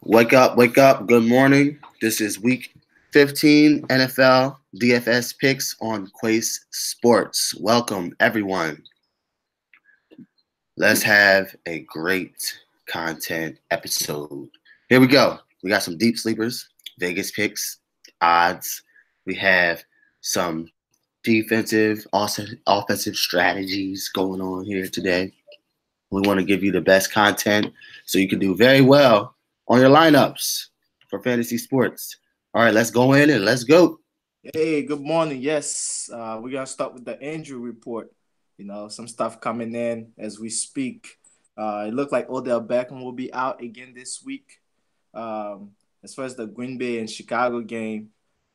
Wake up, wake up. Good morning. This is week 15 NFL DFS picks on Quace Sports. Welcome, everyone. Let's have a great content episode. Here we go. We got some deep sleepers, Vegas picks, odds. We have some defensive, also offensive strategies going on here today. We want to give you the best content so you can do very well on your lineups for fantasy sports. All right, let's go in and let's go. Hey, good morning. Yes, we're gonna start with the injury report. Some stuff coming in as we speak. It looked like Odell Beckham will be out again this week. As far as the Green Bay and Chicago game,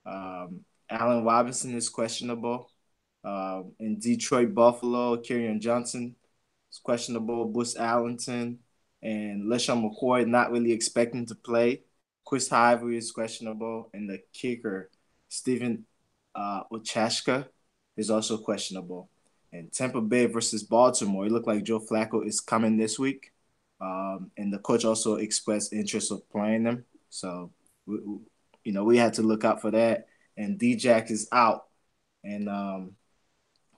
Allen Robinson is questionable. In Detroit, Buffalo, Kerryon Johnson is questionable. Bruce Allenton and LeSean McCoy not really expecting to play. Chris Ivory is questionable, and the kicker Steven Ochashka is also questionable. And Tampa Bay versus Baltimore, it looked like Joe Flacco is coming this week. And the coach also expressed interest of playing them. So, we had to look out for that. And D-Jack is out. And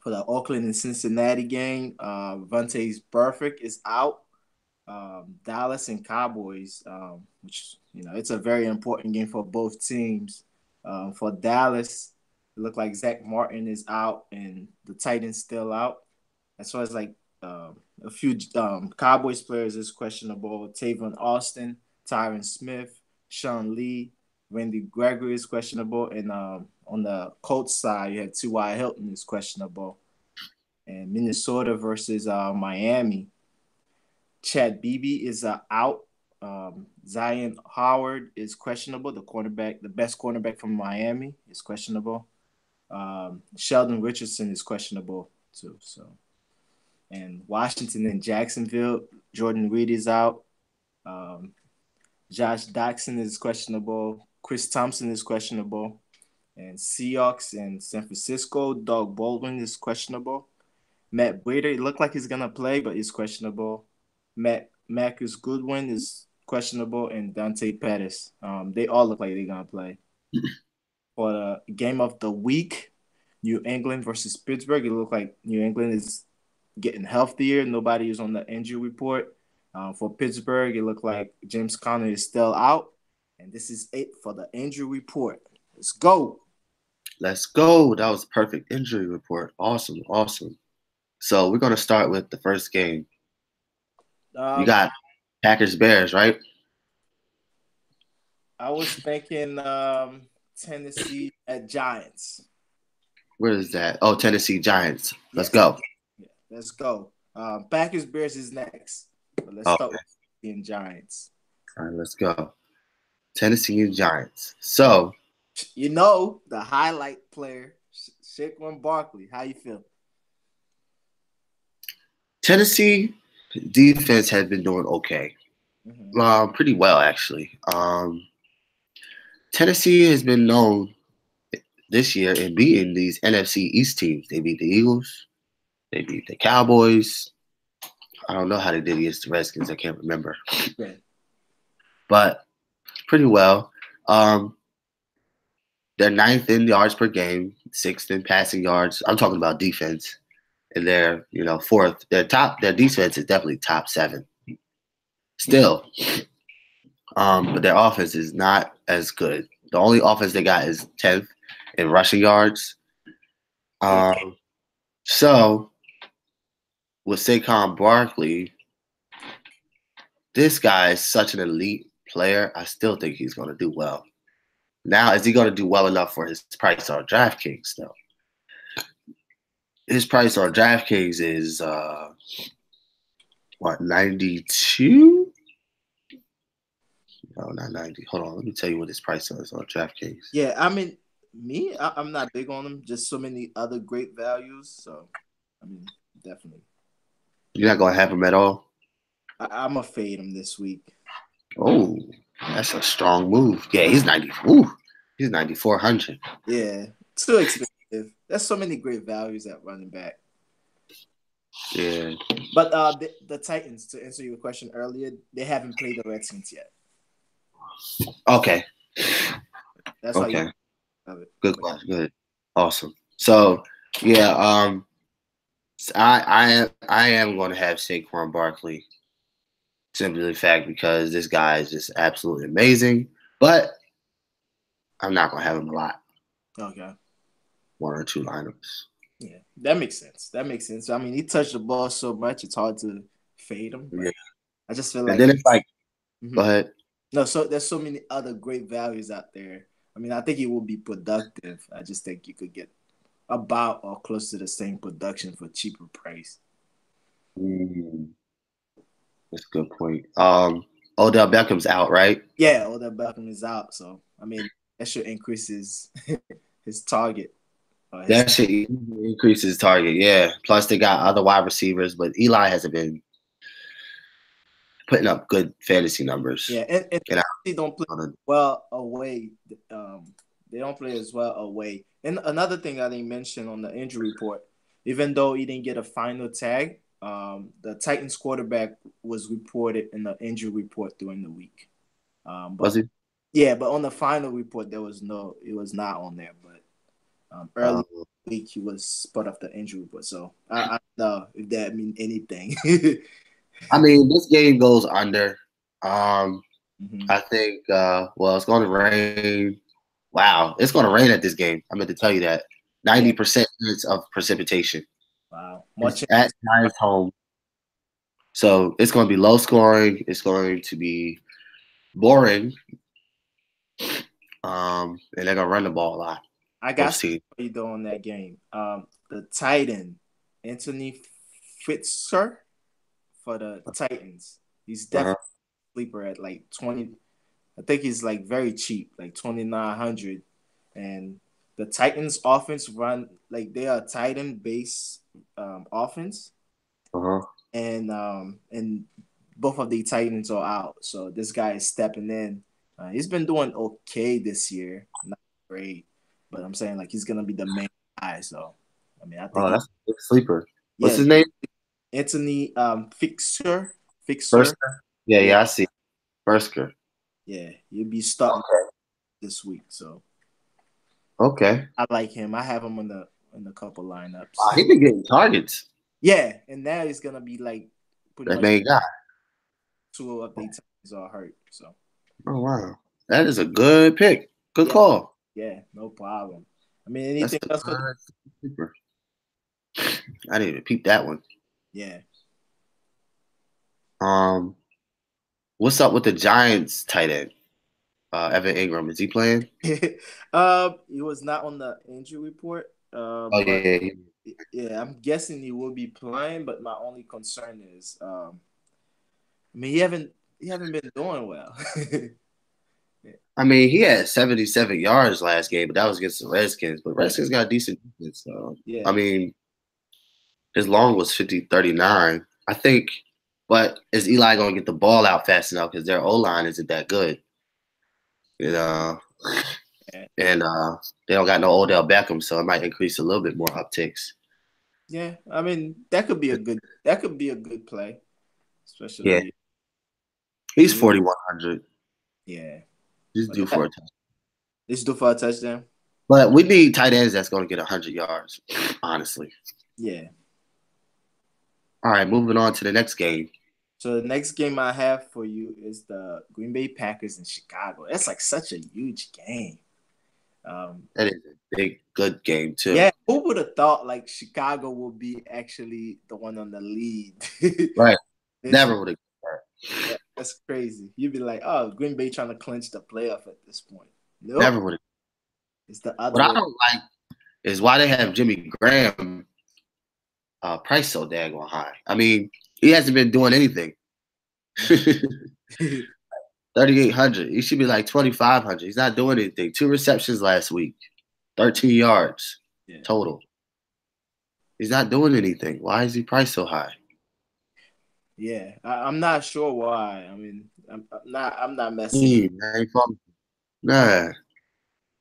for the Oakland and Cincinnati game, Vontaze Burfict is out. Dallas and Cowboys, which, it's a very important game for both teams. For Dallas, it looked like Zach Martin is out and the Titans still out. As far as a few Cowboys players is questionable. Tavon Austin, Tyron Smith, Sean Lee, Randy Gregory is questionable. And on the Colts side, you had T.Y. Hilton is questionable. And Minnesota versus Miami, Chad Beebe is out. Zion Howard is questionable. The best cornerback from Miami, is questionable. Sheldon Richardson is questionable too. So, and Washington and Jacksonville, Jordan Reed is out. Josh Doctson is questionable. Chris Thompson is questionable. And Seahawks and San Francisco, Doug Baldwin is questionable. Matt Breida, it looked like he's gonna play, but he's questionable. Marcus Goodwin is questionable, and Dante Pettis. They all look like they're gonna play. For the game of the week, New England versus Pittsburgh, it looked like New England is getting healthier. Nobody is on the injury report. For Pittsburgh, it looked like James Conner is still out. And this is it for the injury report. Let's go. Let's go. That was a perfect injury report. Awesome, awesome. So we're going to start with the first game. You got Packers Bears, right? I was thinking Tennessee at Giants. Where is that? Oh, Tennessee Giants. Let's go. Yeah, let's go. Packers Bears is next. But let's start with Tennessee and Giants. All right, let's go. Tennessee and Giants. So, the highlight player, Saquon Barkley. How you feel? Tennessee defense has been doing okay. Pretty well, actually. Tennessee has been known this year in beating these NFC East teams. They beat the Eagles. They beat the Cowboys. I don't know how they did against the Redskins. I can't remember. But pretty well. They're ninth in yards per game, sixth in passing yards. I'm talking about defense. And they're, fourth. Their defense is definitely top 7. Still. But their offense is not as good. The only offense they got is 10th in rushing yards. So with Saquon Barkley, this guy is such an elite player. I still think he's going to do well. Now, is he going to do well enough for his price on DraftKings, though? His price on DraftKings is, 92? No, not 90. Hold on. Let me tell you what his price is on DraftKings. Yeah, I mean, I'm not big on him. Just so many other great values. So, definitely. You're not going to have him at all? I'm going to fade him this week. Oh, that's a strong move. Yeah, he's 90. Ooh, he's 9,400. Yeah, too expensive. There's so many great values at running back. Yeah. But the Titans, to answer your question earlier, they haven't played the Redskins yet. Okay. That's why you Okay. have it. Good question. Good. Awesome. So yeah, I am going to have Saquon Barkley simply the fact because this guy is just absolutely amazing. But I'm not going to have him a lot. Okay. One or two lineups. Yeah, that makes sense. That makes sense. I mean, he touched the ball so much; it's hard to fade him. But Yeah. I just feel And like then it's like, go mhm. ahead. No. So there's so many other great values out there. I mean, I think he will be productive. I just think you could get about or close to the same production for cheaper price. Mm, that's a good point. Odell Beckham's out, right? Yeah, Odell Beckham is out, so I mean that should increase his his target or his. That should increase his target. Yeah. Plus, they got other wide receivers, but Eli hasn't been putting up good fantasy numbers. Yeah, and And they don't play I, well away. They don't play as well away. And another thing I didn't mention on the injury report, even though he didn't get a final tag, the Titans quarterback was reported in the injury report during the week. was But he? yeah, but on the final report there was no, it was not on there. But early Um, week he was part of the injury report. So I don't know if that means anything. I mean, this game goes under. Mhm. I think. Well, it's going to rain. Wow, it's going to rain at this game. I meant to tell you that. Yeah. 90% chance of precipitation. Wow. It's Much. at Giants home, so it's going to be low scoring. It's going to be boring. And they're going to run the ball a lot. I got Both something teams. for you though on that game. The Titan, Anthony Fitzer for the Titans. He's Uh-huh. definitely a sleeper at like 20. I think he's like very cheap, like 2,900. And the Titans offense run like they are Titan base offense. Uh-huh. And both of the Titans are out. So this guy is stepping in. He's been doing okay this year, not great, but I'm saying like he's gonna be the main guy. So I mean, I think Oh, he, that's a good sleeper. What's yeah, his name? Anthony Fixer, Bursker. Yeah, yeah, yeah, I see. Bursker. yeah, he'll be starting Okay. this week. So Okay. I like him. I have him in a couple Wow, lineups. he been getting targets. Yeah, and now he's gonna be like pretty That much main guy. two of the Titans are hurt. So Oh wow, that is a good pick. Good yeah, call. yeah, no problem. I mean, That's anything a else for the good sleeper. I didn't even peep that one. yeah. Um, what's up with the Giants tight end? Evan Ingram, is he playing? He was not on the injury report. Oh But yeah, yeah, I'm guessing he will be playing. But my only concern is, I mean, he haven't been doing well. I mean, he had 77 yards last game, but that was against the Redskins. But Yeah, Redskins got a decent defense. So I yeah, mean, his long was 50-39. I think, but is Eli gonna get the ball out fast enough? Because their O line isn't that good, you know. yeah. And they don't got no Odell Beckham, so it might increase a little bit more upticks. Yeah. I mean, that could be a good play, Yeah, especially he's yeah, 4,100. yeah. He's But due for a touchdown. let's do for a touchdown. But we need tight ends that's going to get 100 yards, honestly. Yeah. All right, moving on to the next game. So the next game I have for you is the Green Bay Packers in Chicago. That's like such a huge game. Um, That is a big, good game, too. yeah, who would have thought like Chicago would be actually the one on the lead? Right. This Never would have. yeah, that's crazy. You'd be like, oh, Green Bay trying to clinch the playoff at this point. Nope, Never would have. it's the other What I way. don't like is why they have Jimmy Graham price so daggone high. I mean, he hasn't been doing anything. 3,800. He should be like 2,500. He's not doing anything. 2 receptions last week, 13 yards Yeah, total. He's not doing anything. Why is he priced so high? yeah. I'm not sure why. I mean, I'm not messing. Man, nah.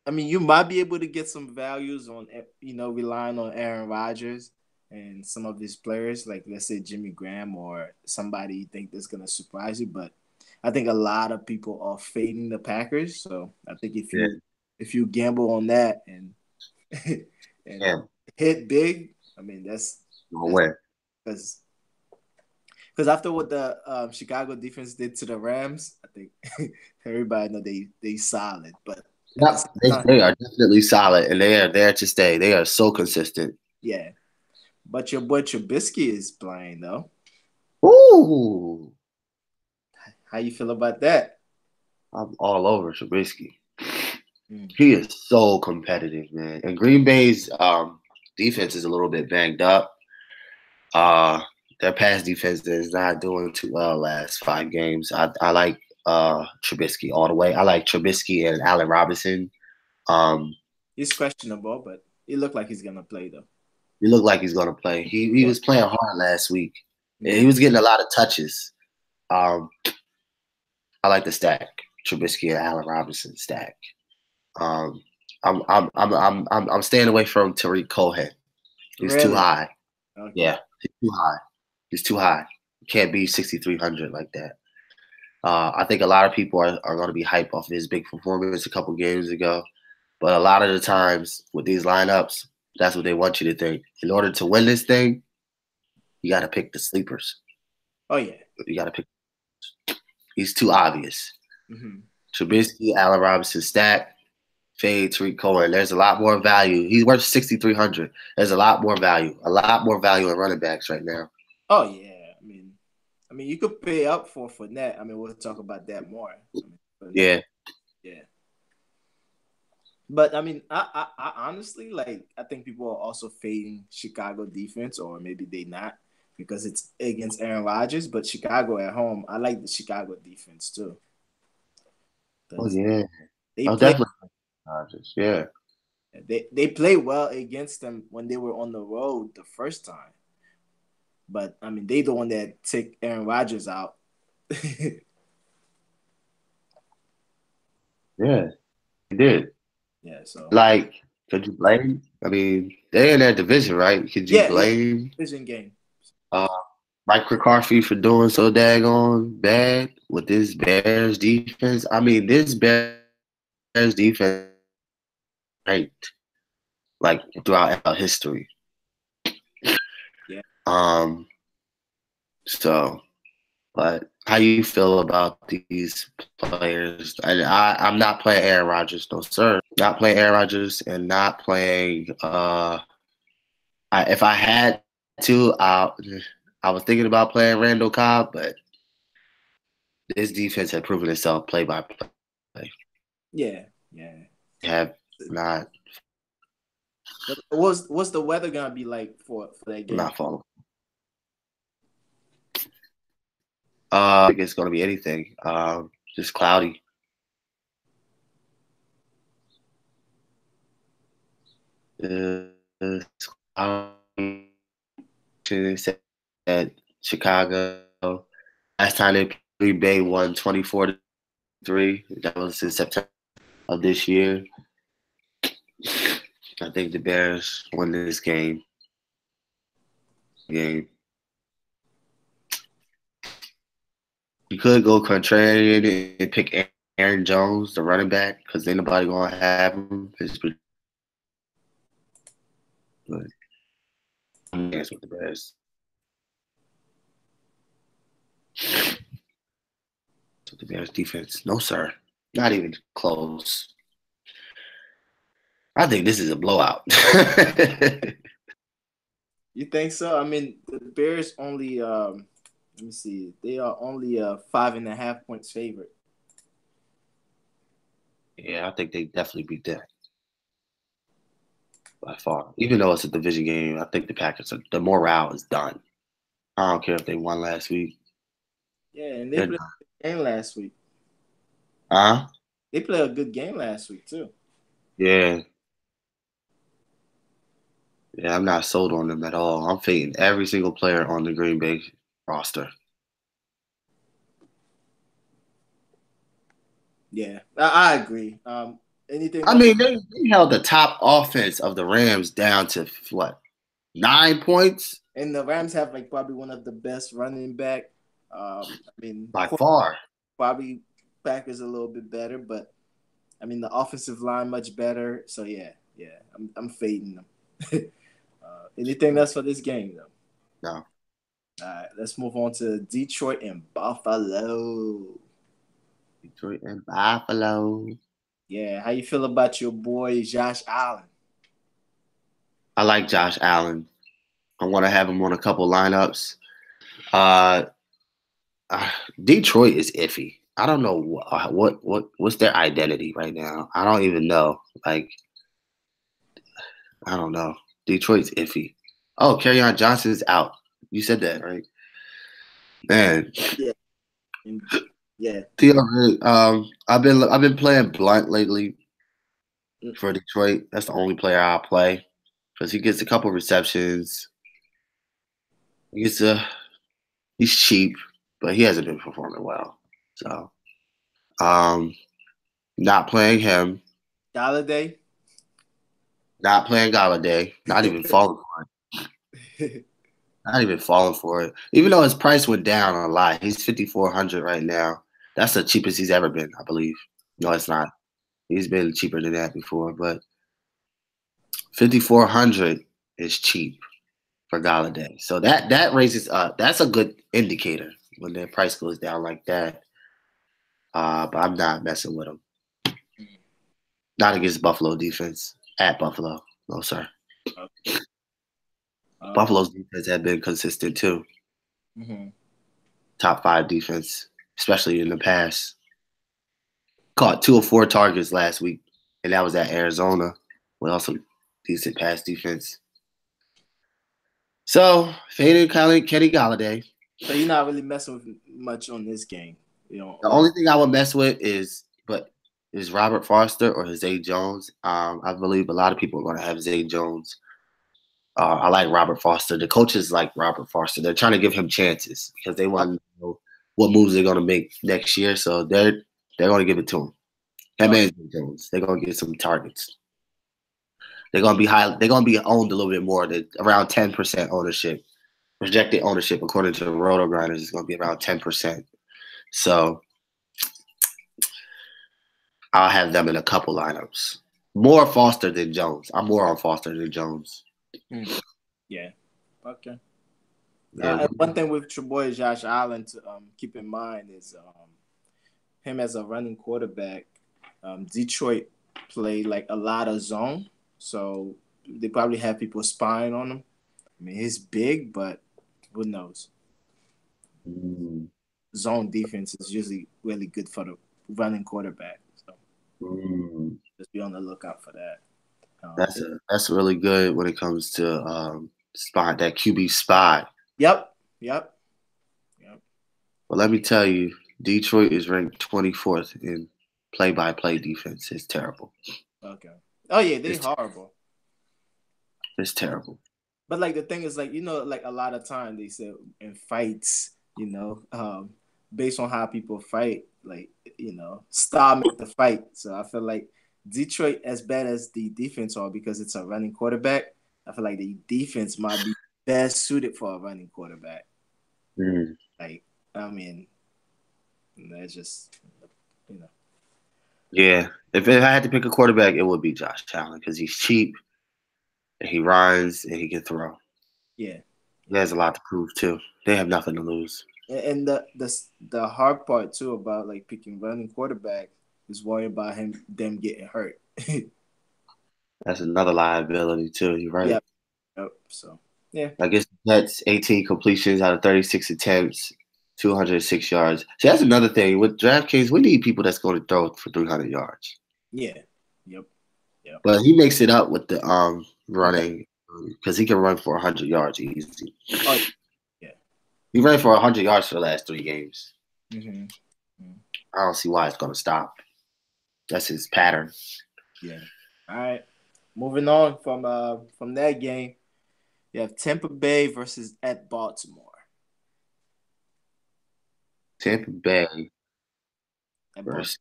I mean, you might be able to get some values on, relying on Aaron Rodgers and some of his players, like let's say Jimmy Graham or somebody you think that's gonna surprise you. But I think a lot of people are fading the Packers. So I think Yeah, if you gamble on that and and yeah, hit big, I mean no that's way. because after what the Chicago defense did to the Rams, I think everybody know they solid. But at the Yep, same they, time, they are definitely solid, and they are there to stay. They are so consistent. yeah. But your boy Trubisky is playing though. Ooh, How you feel about that? I'm all over Trubisky. Mm. He is so competitive, man. And Green Bay's defense is a little bit banged up. Uh, their pass defense is not doing too well last 5 games. I like Trubisky all the way. I like Trubisky and Allen Robinson. Um, He's questionable, but he looked like he's gonna play though. he looked like he's gonna play. He Yeah. was playing hard last week. And Mm. he was getting a lot of touches. Um, I like the stack, Trubisky and Allen Robinson stack. Um, I'm staying away from Tariq Cohen. He's too Really? high. Okay. Yeah, he's too high. He's too high. You can't be 6,300 like that. I think a lot of people are going to be hyped off of his big performance a couple games ago. But a lot of the times with these lineups, that's what they want you to think. In order to win this thing, you got to pick the sleepers. Oh yeah. You got to pick. He's too obvious. Mm-hmm. Trubisky, Allen Robinson, stack, fade, Tariq Cohen. There's a lot more value. He's worth 6,300. There's a lot more value. A lot more value in running backs right now. Oh yeah. I mean, you could pay up for Fournette. I mean, we'll talk about that more. I mean, Fournette, Yeah. yeah. But I mean, I honestly like. I think people are also fading Chicago defense, or maybe they not because it's against Aaron Rodgers. But Chicago at home, I like the Chicago defense too Oh because yeah. they Oh play definitely. Rodgers. Yeah. they play well against them when they were on the road the first time. But I mean, they the one that take Aaron Rodgers out. Yeah. He did. Yeah. So Like, could you blame? I mean, they're in that division, right? Could you yeah, blame division game. uh Mike McCarthy for doing so daggone bad with this Bears defense? I mean, this Bears defense right like throughout history. Yeah. Um, so but how you feel about these players? And I'm not playing Aaron Rodgers, no sir. Not playing Aaron Rodgers and not playing if I had to, I was thinking about playing Randall Cobb, but this defense had proven itself play by play. Yeah. Yeah. Have not But what's the weather gonna be like for that game? not fallen. I think it's gonna be anything. Just cloudy. It's cloudy. At Chicago. Last time they played, Green Bay won 24-3. That was in September of this year. I think the Bears win this game. You could go contrarian and pick Aaron Jones, the running back, because ain't nobody gonna have him. But I'm with the Bears. So the Bears defense, no sir, not even close. I think this is a blowout. You think so? I mean, the Bears only let me see, they are only a 5.5 points favorite. Yeah, I think they definitely beat that by far. Even though it's a division game, I think the Packers the morale is done. I don't care if they won last week. Yeah, and they They're played done. a good game last week. Huh? They played a good game last week too. Yeah. Yeah, I'm not sold on them at all. I'm fading every single player on the Green Bay roster. Yeah, I agree. Anything I else? mean, they held the top offense of the Rams down to what, 9 points And the Rams have like probably one of the best running back. I mean, by far. Probably Packers a little bit better, but I mean the offensive line much better. So yeah, I'm fading them. Anything else for this game though? No. All right, let's move on to Detroit and Buffalo. Detroit and Buffalo. Yeah, how you feel about your boy Josh Allen? I like Josh Allen. I want to have him on a couple lineups. Uh, Detroit is iffy. I don't know what's their identity right now. I don't even know. Like, I don't know. Detroit's iffy. Oh, Kerryon Johnson's out. You said that, right? Man. Yeah, yeah. I've been playing Blunt lately Mm. for Detroit. That's the only player I'll play because he gets a couple receptions. He's he's cheap, but he hasn't been performing well. So, um, not playing him. Galladay. Not playing Galladay. Not even falling for it. Not even falling for it. Even though his price went down a lot, he's 5,400 right now. That's the cheapest he's ever been, I believe. No, it's not. He's been cheaper than that before, but 5,400 is cheap for Galladay. So that raises up. That's a good indicator when their price goes down like that. But I'm not messing with him. Not against Buffalo defense at Buffalo. No, sir. Buffalo's defense had been consistent too. Mm-hmm. Top 5 defense, especially in the past. Caught 2 or 4 targets last week, and that was at Arizona with also decent pass defense. So, faded Kenny Galladay. So you're not really messing with much on this game. You know, The only thing I would mess with is Robert Foster or Zay Jones. I believe a lot of people are going to have Zay Jones. I like Robert Foster. The coaches like Robert Foster. They're trying to give him chances because they want to know what moves they're going to make next year. So they're going to give it to him. Him and Zay Jones. They're going to get some targets. They're going to be high. They're going to be owned a little bit more. Around 10% ownership. Projected ownership, according to the Roto Grinders, is going to be around 10%. So I'll have them in a couple lineups. More Foster than Jones. I'm more on Foster than Jones. Yeah. Okay. Yeah. One thing with your boy Josh Allen to keep in mind is him as a running quarterback. Detroit play like a lot of zone, so they probably have people spying on him. I mean, he's big, but who knows? Zone defense is usually really good for the running quarterback. So just be on the lookout for that. That's really good when it comes to spot that QB spot. Yep. Well, let me tell you, Detroit is ranked 24th in play-by-play defense. It's terrible. Okay. Oh yeah, they're horrible. It's terrible. But like the thing is, like, you know, like a lot of time they say in fights, you know, based on how people fight, like, you know, style make the fight. So I feel like Detroit, as bad as the defense are because it's a running quarterback, I feel like the defense might be best suited for a running quarterback. Like, I mean, that's just, you know. Yeah. If I had to pick a quarterback, it would be Josh Allen because he's cheap, and he runs, and he can throw. Yeah. He has a lot to prove too. They have nothing to lose. And the hard part too about like picking running quarterback is worrying about them getting hurt. That's another liability too. You're right. Yep. So yeah. I guess that's 18 completions out of 36 attempts, 206 yards. So that's another thing with Draftkings. We need people that's going to throw for 300 yards. Yeah. Yep. But he makes it up with the running because he can run for 100 yards easy. Oh, yeah. He ran for 100 yards for the last 3 games. Mm-hmm. I don't see why it's going to stop. That's his pattern. Yeah. All right. Moving on from that game, you have Tampa Bay versus at Baltimore. Tampa Bay versus.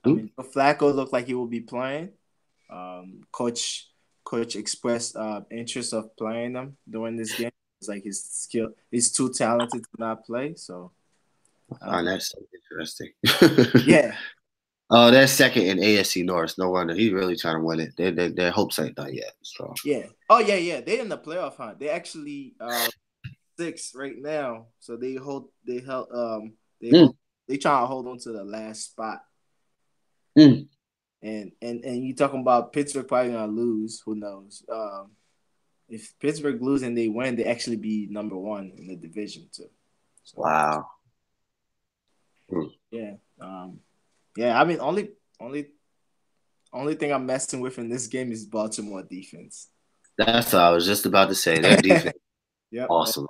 I mean, Flacco looked like he will be playing. Coach expressed interest of playing him during this game. It's like his skill, he's too talented to not play. So I find that so interesting. Yeah. Oh, they're second in AFC North. No wonder he's really trying to win it. Their hopes ain't done yet. So Yeah. Oh yeah. They're in the playoff hunt. They actually six right now. So mm, they trying to hold on to the last spot. mm. And you talking about Pittsburgh probably gonna lose. Who knows? If Pittsburgh lose and they win, they actually be number one in the division too. So Wow. Mm. yeah. Yeah, I mean only thing I'm messing with in this game is Baltimore defense. That's what I was just about to say. Their defense, Yep, awesome.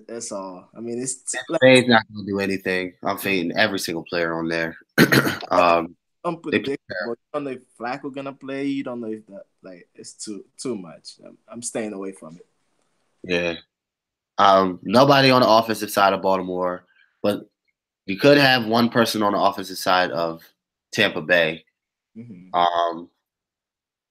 that's all. I mean, it's like Fade's not going to do anything. I'm fading every single player on there. They play unpredictable. You don't know if Flacco gonna play. You don't know if that it's too much. I'm staying away from it. yeah. Nobody on the offensive side of Baltimore, but you could have one person on the offensive side of Tampa Bay. Mm-hmm.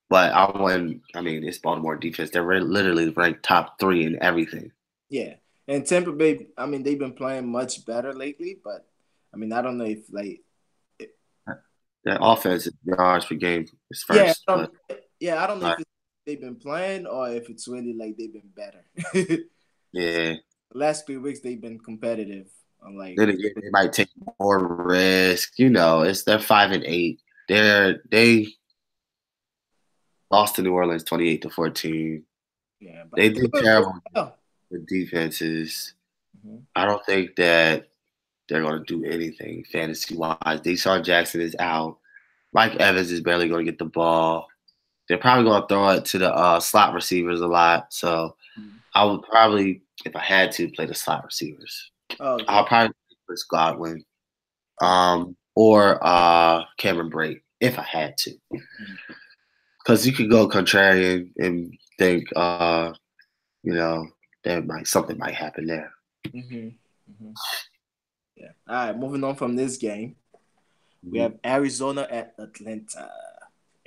But I mean, it's Baltimore defense. They're literally ranked top 3 in everything. Yeah, and Tampa Bay. I mean, they've been playing much better lately, but I mean, I don't know if Their offensive yards per game is yeah, first. But I don't know if they've been playing or if it's really like they've been better. yeah. The last 3 weeks they've been competitive. I'm like, Then again, they might take more risk. They're 5-8. They lost to New Orleans 28-14. yeah, but They did terrible well. with defenses. Mm-hmm. I don't think that they're going to do anything fantasy wise. Deshaun Jackson is out. Mike Evans is barely going to get the ball. They're probably going to throw it to the slot receivers a lot. So I would probably, if I had to, play the slot receivers. Oh, okay. I'll probably play Chris Godwin or Cameron Brate if I had to. Because you could go contrarian and think, something might happen there. Mm-hmm. Mm-hmm. Yeah. All right. Moving on from this game, we Mm-hmm. have Arizona at Atlanta.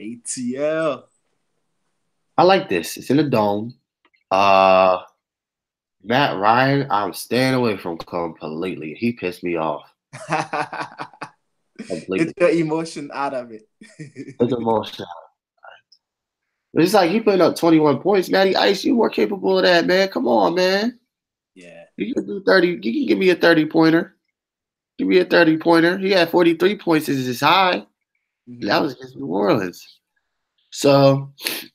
ATL. I like this. It's in the dome. Matt Ryan, I'm staying away from completely. He pissed me off completely. Get your emotion out of it. It's emotional. It's like he putting up 21 points. Matty Ice, you more capable of that, man. Come on, man. Yeah. You can do 30. You can give me a 30-pointer. Give me a 30-pointer. He had 43 points as his high. Mm-hmm. That was against New Orleans. So,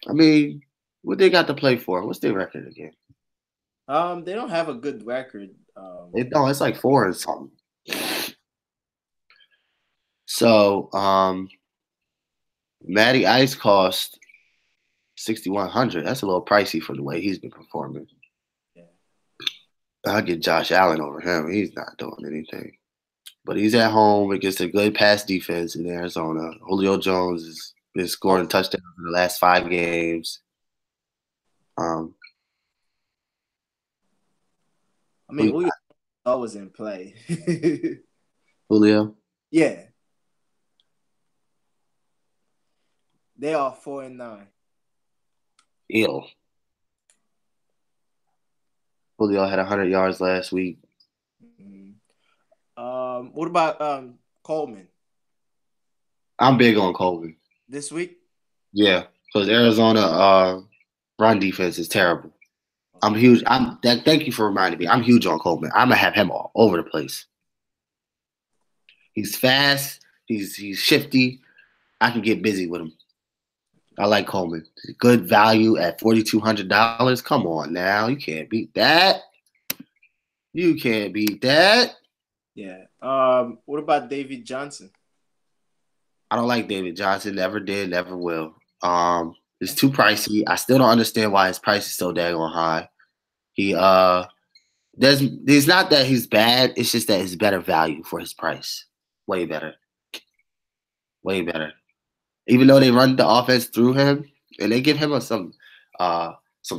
I mean, what they got to play for? What's their record again? They don't have a good record. It's like 4 and something. So, Matty Ice cost 6,100. That's a little pricey for the way he's been performing. Yeah. I'll get Josh Allen over him. He's not doing anything. But he's at home against a good pass defense in Arizona. Julio Jones has been scoring touchdowns in the last 5 games. I mean, Julio always in play. Julio? Yeah. They are 4-9. Ill. Julio had 100 yards last week. Mm-hmm. What about Coleman? I'm big on Coleman. This week? Yeah, because Arizona run defense is terrible. I'm huge. Thank you for reminding me. I'm huge on Coleman. I'm gonna have him all over the place. He's fast. He's shifty. I can get busy with him. I like Coleman. Good value at $4,200. Come on now, you can't beat that. You can't beat that. Yeah. What about David Johnson? I don't like David Johnson. Never did. Never will. It's too pricey. I still don't understand why his price is so daggone high. There's not that he's bad. It's just that it's better value for his price. Way better. Way better. Even though they run the offense through him and they give him some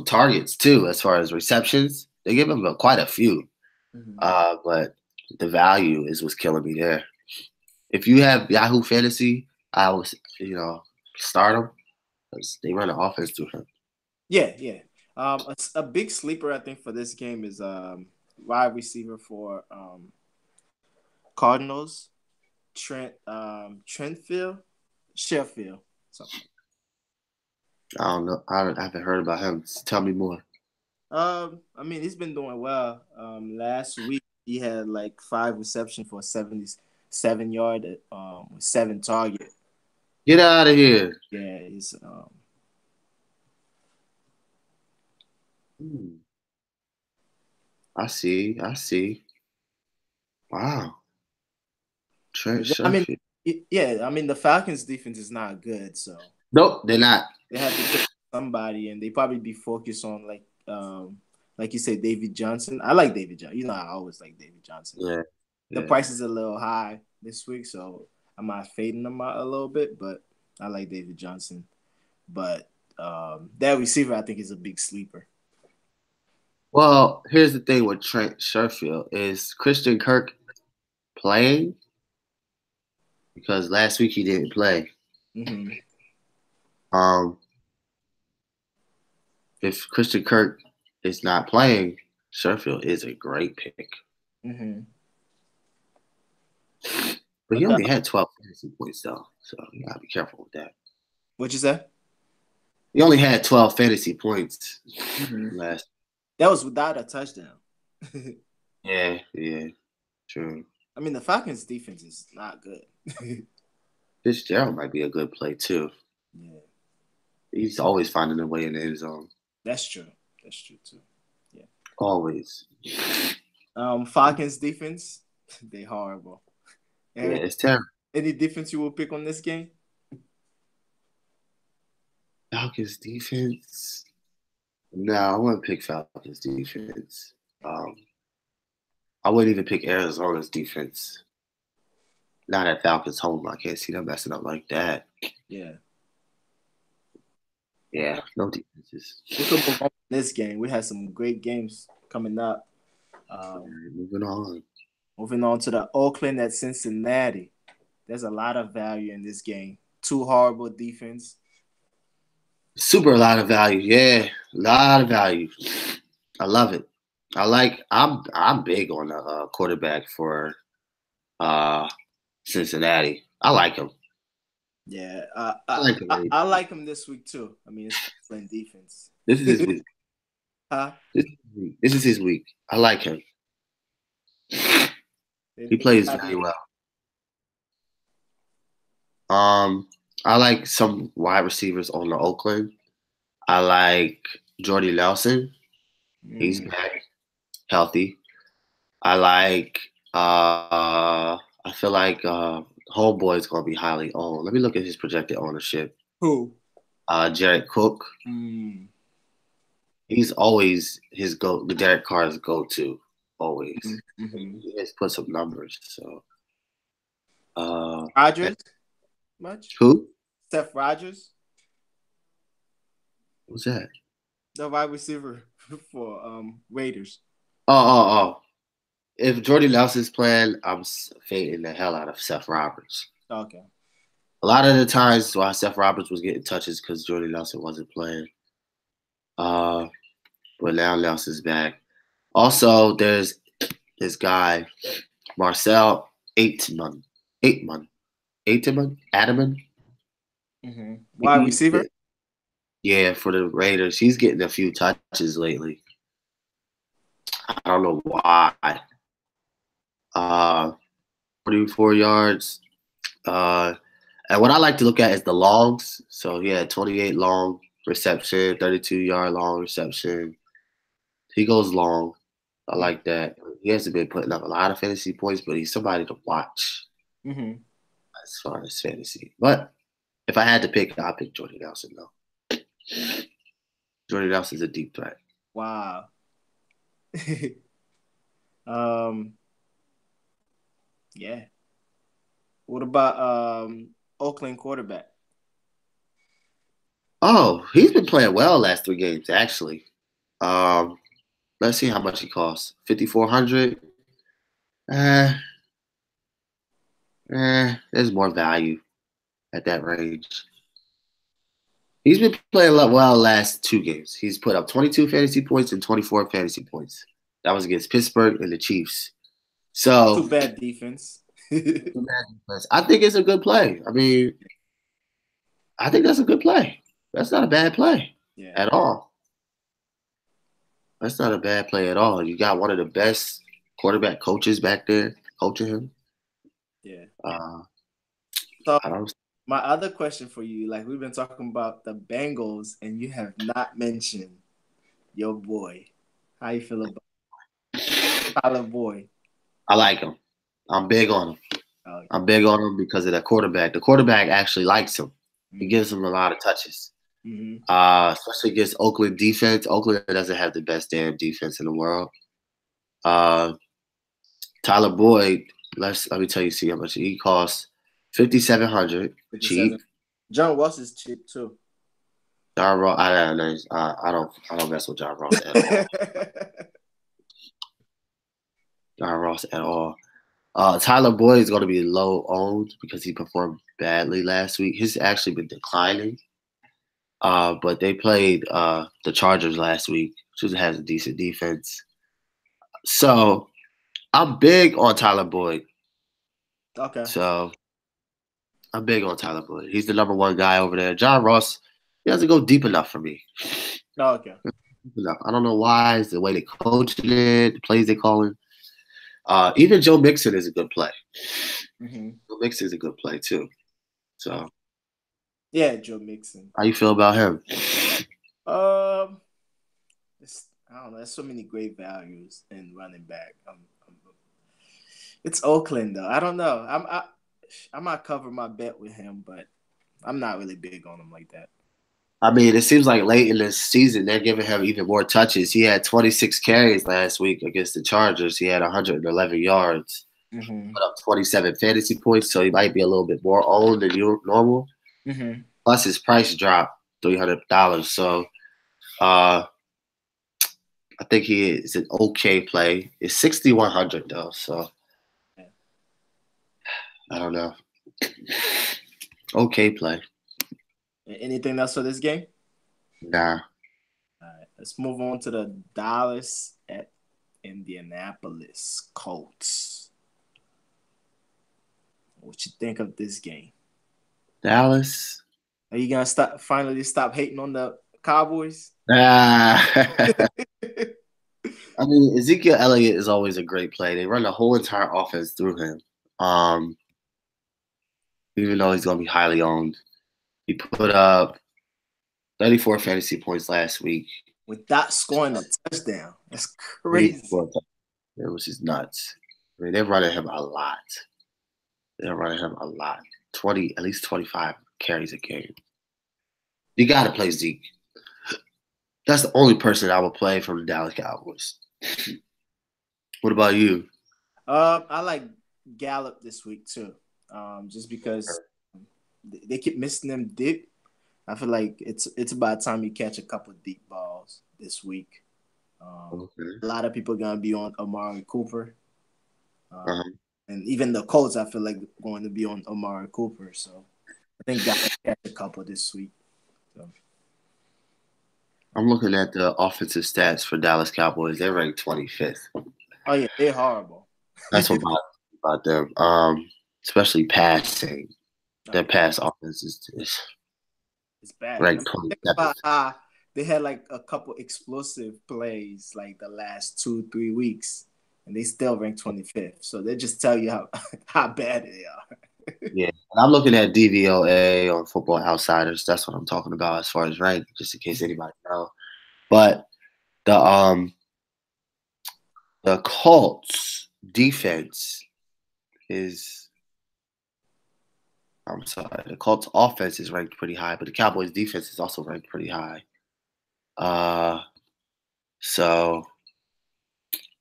targets too, as far as receptions, they give him quite a few. Mm-hmm. But the value is what's killing me there. If you have Yahoo Fantasy, I would start him because they run the offense through him. Yeah. A big sleeper I think for this game is wide receiver for Cardinals, Sheffield. Something. I don't know. I haven't heard about him. Tell me more. I mean, he's been doing well. Last week he had like 5 receptions for 77 yard, with 7 target. Get out of here. Yeah, he's I see. Wow. Trent I mean, Sherfield. yeah, I mean the Falcons defense is not good, so Nope, they're not. they have to pick somebody, and they probably be focused on like you said, David Johnson. I like David Johnson. You know, I always like David Johnson. Yeah. The price is a little high this week, so I'm not fading them out a little bit, but I like David Johnson. But that receiver, I think, is a big sleeper. Well, here's the thing with Trent Sherfield. Is Christian Kirk playing? Because last week he didn't play. Mm-hmm. If Christian Kirk is not playing, Sherfield is a great pick. Mm-hmm. But he only had 12 fantasy points, though, so you gotta be careful with that. What'd you say? He only had 12 fantasy points last. That was without a touchdown. Yeah, true. I mean, the Falcons' defense is not good. Fitzgerald might be a good play too. Yeah, he's always finding a way in the end zone. That's true too. Yeah, always. Falcons' defense, they horrible. Yeah, it's terrible. Any defense you will pick on this game? Falcons defense. No, I wouldn't pick Falcons defense. I wouldn't even pick Arizona's defense. Not at Falcons home. I can't see them messing up like that. Yeah. Yeah, no defenses. We could move on this game. We had some great games coming up. Moving on. Moving on to the Oakland at Cincinnati. There's a lot of value in this game. 2 horrible defense. Super a lot of value. Yeah, a lot of value. I love it. I'm big on the quarterback for Cincinnati. I like him. Yeah, I like him this week too. I mean, it's excellent defense. This is his week. Huh? This is his week. I like him. He plays very well. I like some wide receivers on the Oakland. I like Jordy Nelson. He's back, healthy. I like. I feel like Homeboy's gonna be highly owned. Let me look at his projected ownership. Who? Jared Cook. He's always his go. The Derek Carr's go-to. Always. He has put some numbers. So. Rodgers. Much? Who? Seth Rodgers. What's that? The wide receiver for Raiders. Oh. If Jordy Nelson's playing, I'm fading the hell out of Seth Roberts. Okay. A lot of the times why Seth Roberts was getting touches because Jordy Nelson wasn't playing. But now Nelson's back. Also, there's this guy, Marcel Aitman. Wide receiver? Yeah, for the Raiders. He's getting a few touches lately. I don't know why. 44 yards. And what I like to look at is the longs. So he had 28 long reception, 32-yard long reception. He goes long. I like that. He hasn't been putting up a lot of fantasy points, but he's somebody to watch as far as fantasy. But if I had to pick, I'd pick Jordy Nelson, though. Jordy Nelson's a deep threat. Wow. Yeah. What about Oakland quarterback? Oh, he's been playing well last 3 games, actually. Let's see how much he costs. $5,400. There's more value at that range. He's been playing well the last 2 games. He's put up 22 fantasy points and 24 fantasy points. That was against Pittsburgh and the Chiefs. So too bad defense. I think it's a good play. I mean, I think that's a good play. That's not a bad play Yeah, at all. That's not a bad play at all. You got one of the best quarterback coaches back there coaching him. yeah. Uh, So I don't. my other question for you, like we've been talking about the Bengals, and you have not mentioned your boy. How you feel about Tyler Boyd? I like him. I'm big on him. Oh, I'm big on him because of the quarterback. The quarterback actually likes him. He mm-hmm. gives him a lot of touches. Mm-hmm. Especially against Oakland defense. Oakland doesn't have the best damn defense in the world. Uh, Tyler Boyd, let me tell you, see how much he costs. 5,700, cheap. 57. John Ross is cheap too. John Ross, I don't mess with John Ross at all. John Ross at all. Tyler Boyd is going to be low owned because he performed badly last week. He's actually been declining. But they played the Chargers last week, which has a decent defense. So I'm big on Tyler Boyd. Okay. So I'm big on Tyler Boyd. He's the number one guy over there. John Ross, he doesn't go deep enough for me. Oh, okay. Deep enough. I don't know why. It's the way they coach it, the plays they call him. Even Joe Mixon is a good play. Mm-hmm. Joe Mixon is a good play too. So Yeah, Joe Mixon. how you feel about him? I don't know. There's so many great values in running back. It's Oakland though. I don't know. I might cover my bet with him, but I'm not really big on him like that. I mean, it seems like late in the season they're giving him even more touches. He had 26 carries last week against the Chargers. He had 111 yards, Mm-hmm. put up 27 fantasy points, so he might be a little bit more owned than normal. Mm-hmm. Plus, his price dropped $300, so I think he is an okay play. It's 6,100 though, so I don't know. Okay play. Anything else for this game? Nah. All right, let's move on to the Dallas at Indianapolis Colts. What you think of this game? Dallas. Are you gonna finally stop hating on the Cowboys? I mean, Ezekiel Elliott is always a great play. They run the whole entire offense through him. Even though he's going to be highly owned, he put up 34 fantasy points last week Without scoring a touchdown. That's crazy. It was just nuts. I mean, they're running him a lot. 20, at least 25 carries a game. You got to play Zeke. That's the only person I would play from the Dallas Cowboys. What about you? I like Gallup this week too. Just because they keep missing them deep. I feel like it's about time you catch a couple of deep balls this week. A lot of people are gonna be on Amari Cooper, and even the Colts I feel like going to be on Amari Cooper. So I think Gallup catch a couple this week. So. I'm looking at the offensive stats for Dallas Cowboys. They're ranked 25th. Oh yeah, they're horrible. That's what about them. Especially passing. Their pass offense is it's bad. ranked Think 27th. about how they had like a couple explosive plays like the last 2-3 weeks, and they still ranked 25th. So they just tell you how bad they are. Yeah, and I'm looking at DVOA on Football Outsiders. That's what I'm talking about as far as rank, just in case anybody knows. But the Colts defense is, I'm sorry, the Colts offense is ranked pretty high, but the Cowboys defense is also ranked pretty high. So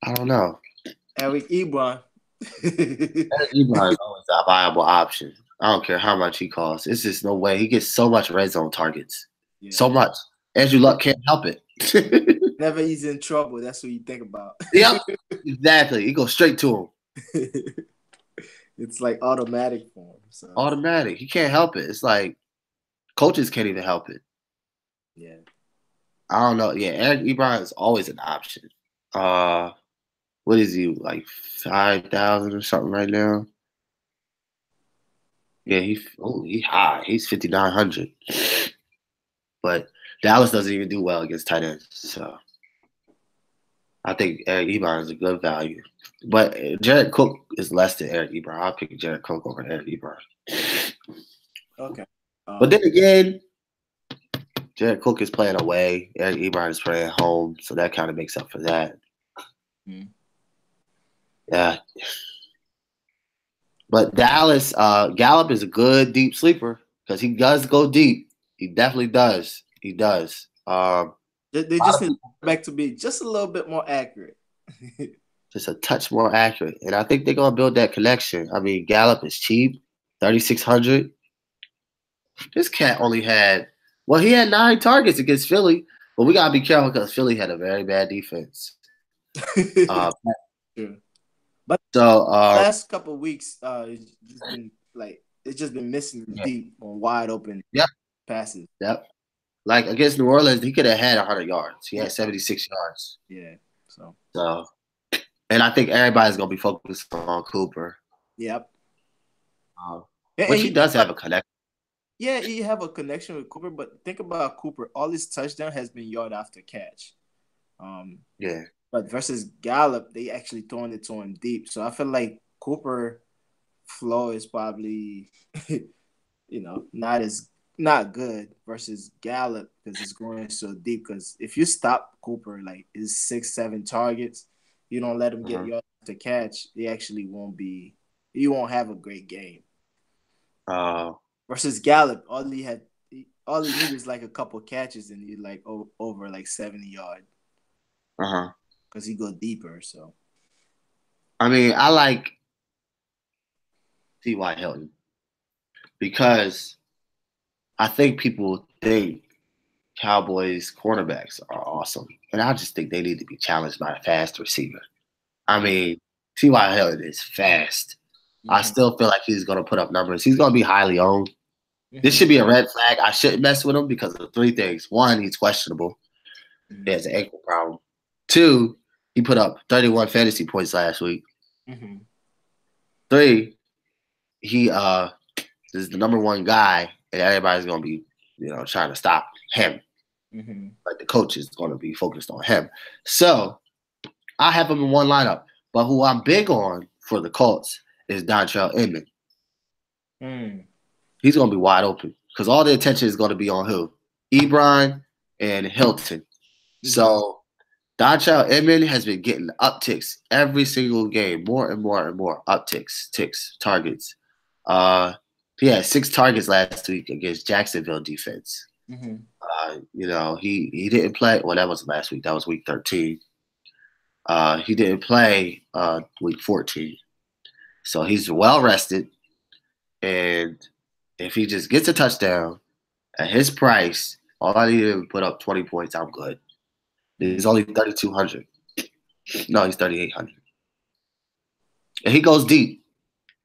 I don't know. Eric Ebron. Eric Ebron is always a viable option. I don't care how much he costs. It's just no way. He gets so much red zone targets. Yeah. So much. Andrew Luck can't help it. Never he's in trouble. That's what you think about. Yep. Exactly. He goes straight to him. It's like automatic for him. So. Automatic. He can't help it. It's like coaches can't even help it. Yeah. I don't know. Yeah, Eric Ebron is always an option. What is he, like 5,000 or something right now? Yeah, he high. He's 5,900. But Dallas doesn't even do well against tight ends. So I think Eric Ebron is a good value. But Jared Cook is less than Eric Ebron. I'll pick Jared Cook over Eric Ebron. Okay. But then again, Jared Cook is playing away. Eric Ebron is playing home. So that kind of makes up for that. Mm-hmm. Yeah. But Dallas, Gallup is a good deep sleeper because he does go deep. He definitely does. He does. They just need back to be just a little bit more accurate. Just a touch more accurate. And I think they're going to build that connection. I mean, Gallup is cheap, 3,600. This cat only had, well, he had 9 targets against Philly, but we got to be careful because Philly had a very bad defense. Sure. But so last couple of weeks, it's just been missing deep on wide open passes. Yep. Like against New Orleans, he could have had 100 yards. He had 76 yards. Yeah. So, and I think everybody's going to be focused on Cooper. Yep. Which he does have a connection. Yeah, he have a connection with Cooper, but think about Cooper. All his touchdown has been yard after catch. Yeah. But versus Gallup, they actually throwing it to him deep. So I feel like Cooper flow is probably, not good versus Gallup because it's going so deep. Because if you stop Cooper, like his 6-7 targets, you don't let him get yards to catch, he actually won't have a great game. Versus Gallup, all he needed is like a couple catches and he like over like 70 yards. Because he go deeper. So, I mean, I like T.Y. Hilton because I think people think Cowboys cornerbacks are awesome, and I just think they need to be challenged by a fast receiver. I mean, T.Y. Hilton is fast. Mm-hmm. I still feel like he's going to put up numbers. He's going to be highly owned. Mm-hmm. This should be a red flag. I shouldn't mess with him because of 3 things. 1, he's questionable. Mm-hmm. He has an ankle problem. 2, he put up 31 fantasy points last week. Mm-hmm. 3, he is the number 1 guy, and everybody's going to be, trying to stop him. Mm-hmm. Like the coach is going to be focused on him. So I have him in one lineup. But who I'm big on for the Colts is Dontrell Inman. He's going to be wide open because all the attention is going to be on who? Ebron and Hilton. Mm-hmm. So Dontrell Inman has been getting upticks every single game, more and more and more upticks, targets. He had 6 targets last week against Jacksonville defense. Mm-hmm. He didn't play. Well, that wasn't last week. That was week 13. He didn't play week 14. So he's well rested. And if he just gets a touchdown at his price, all I need to put up 20 points, I'm good. He's only 3,200. No, he's 3,800. And he goes deep.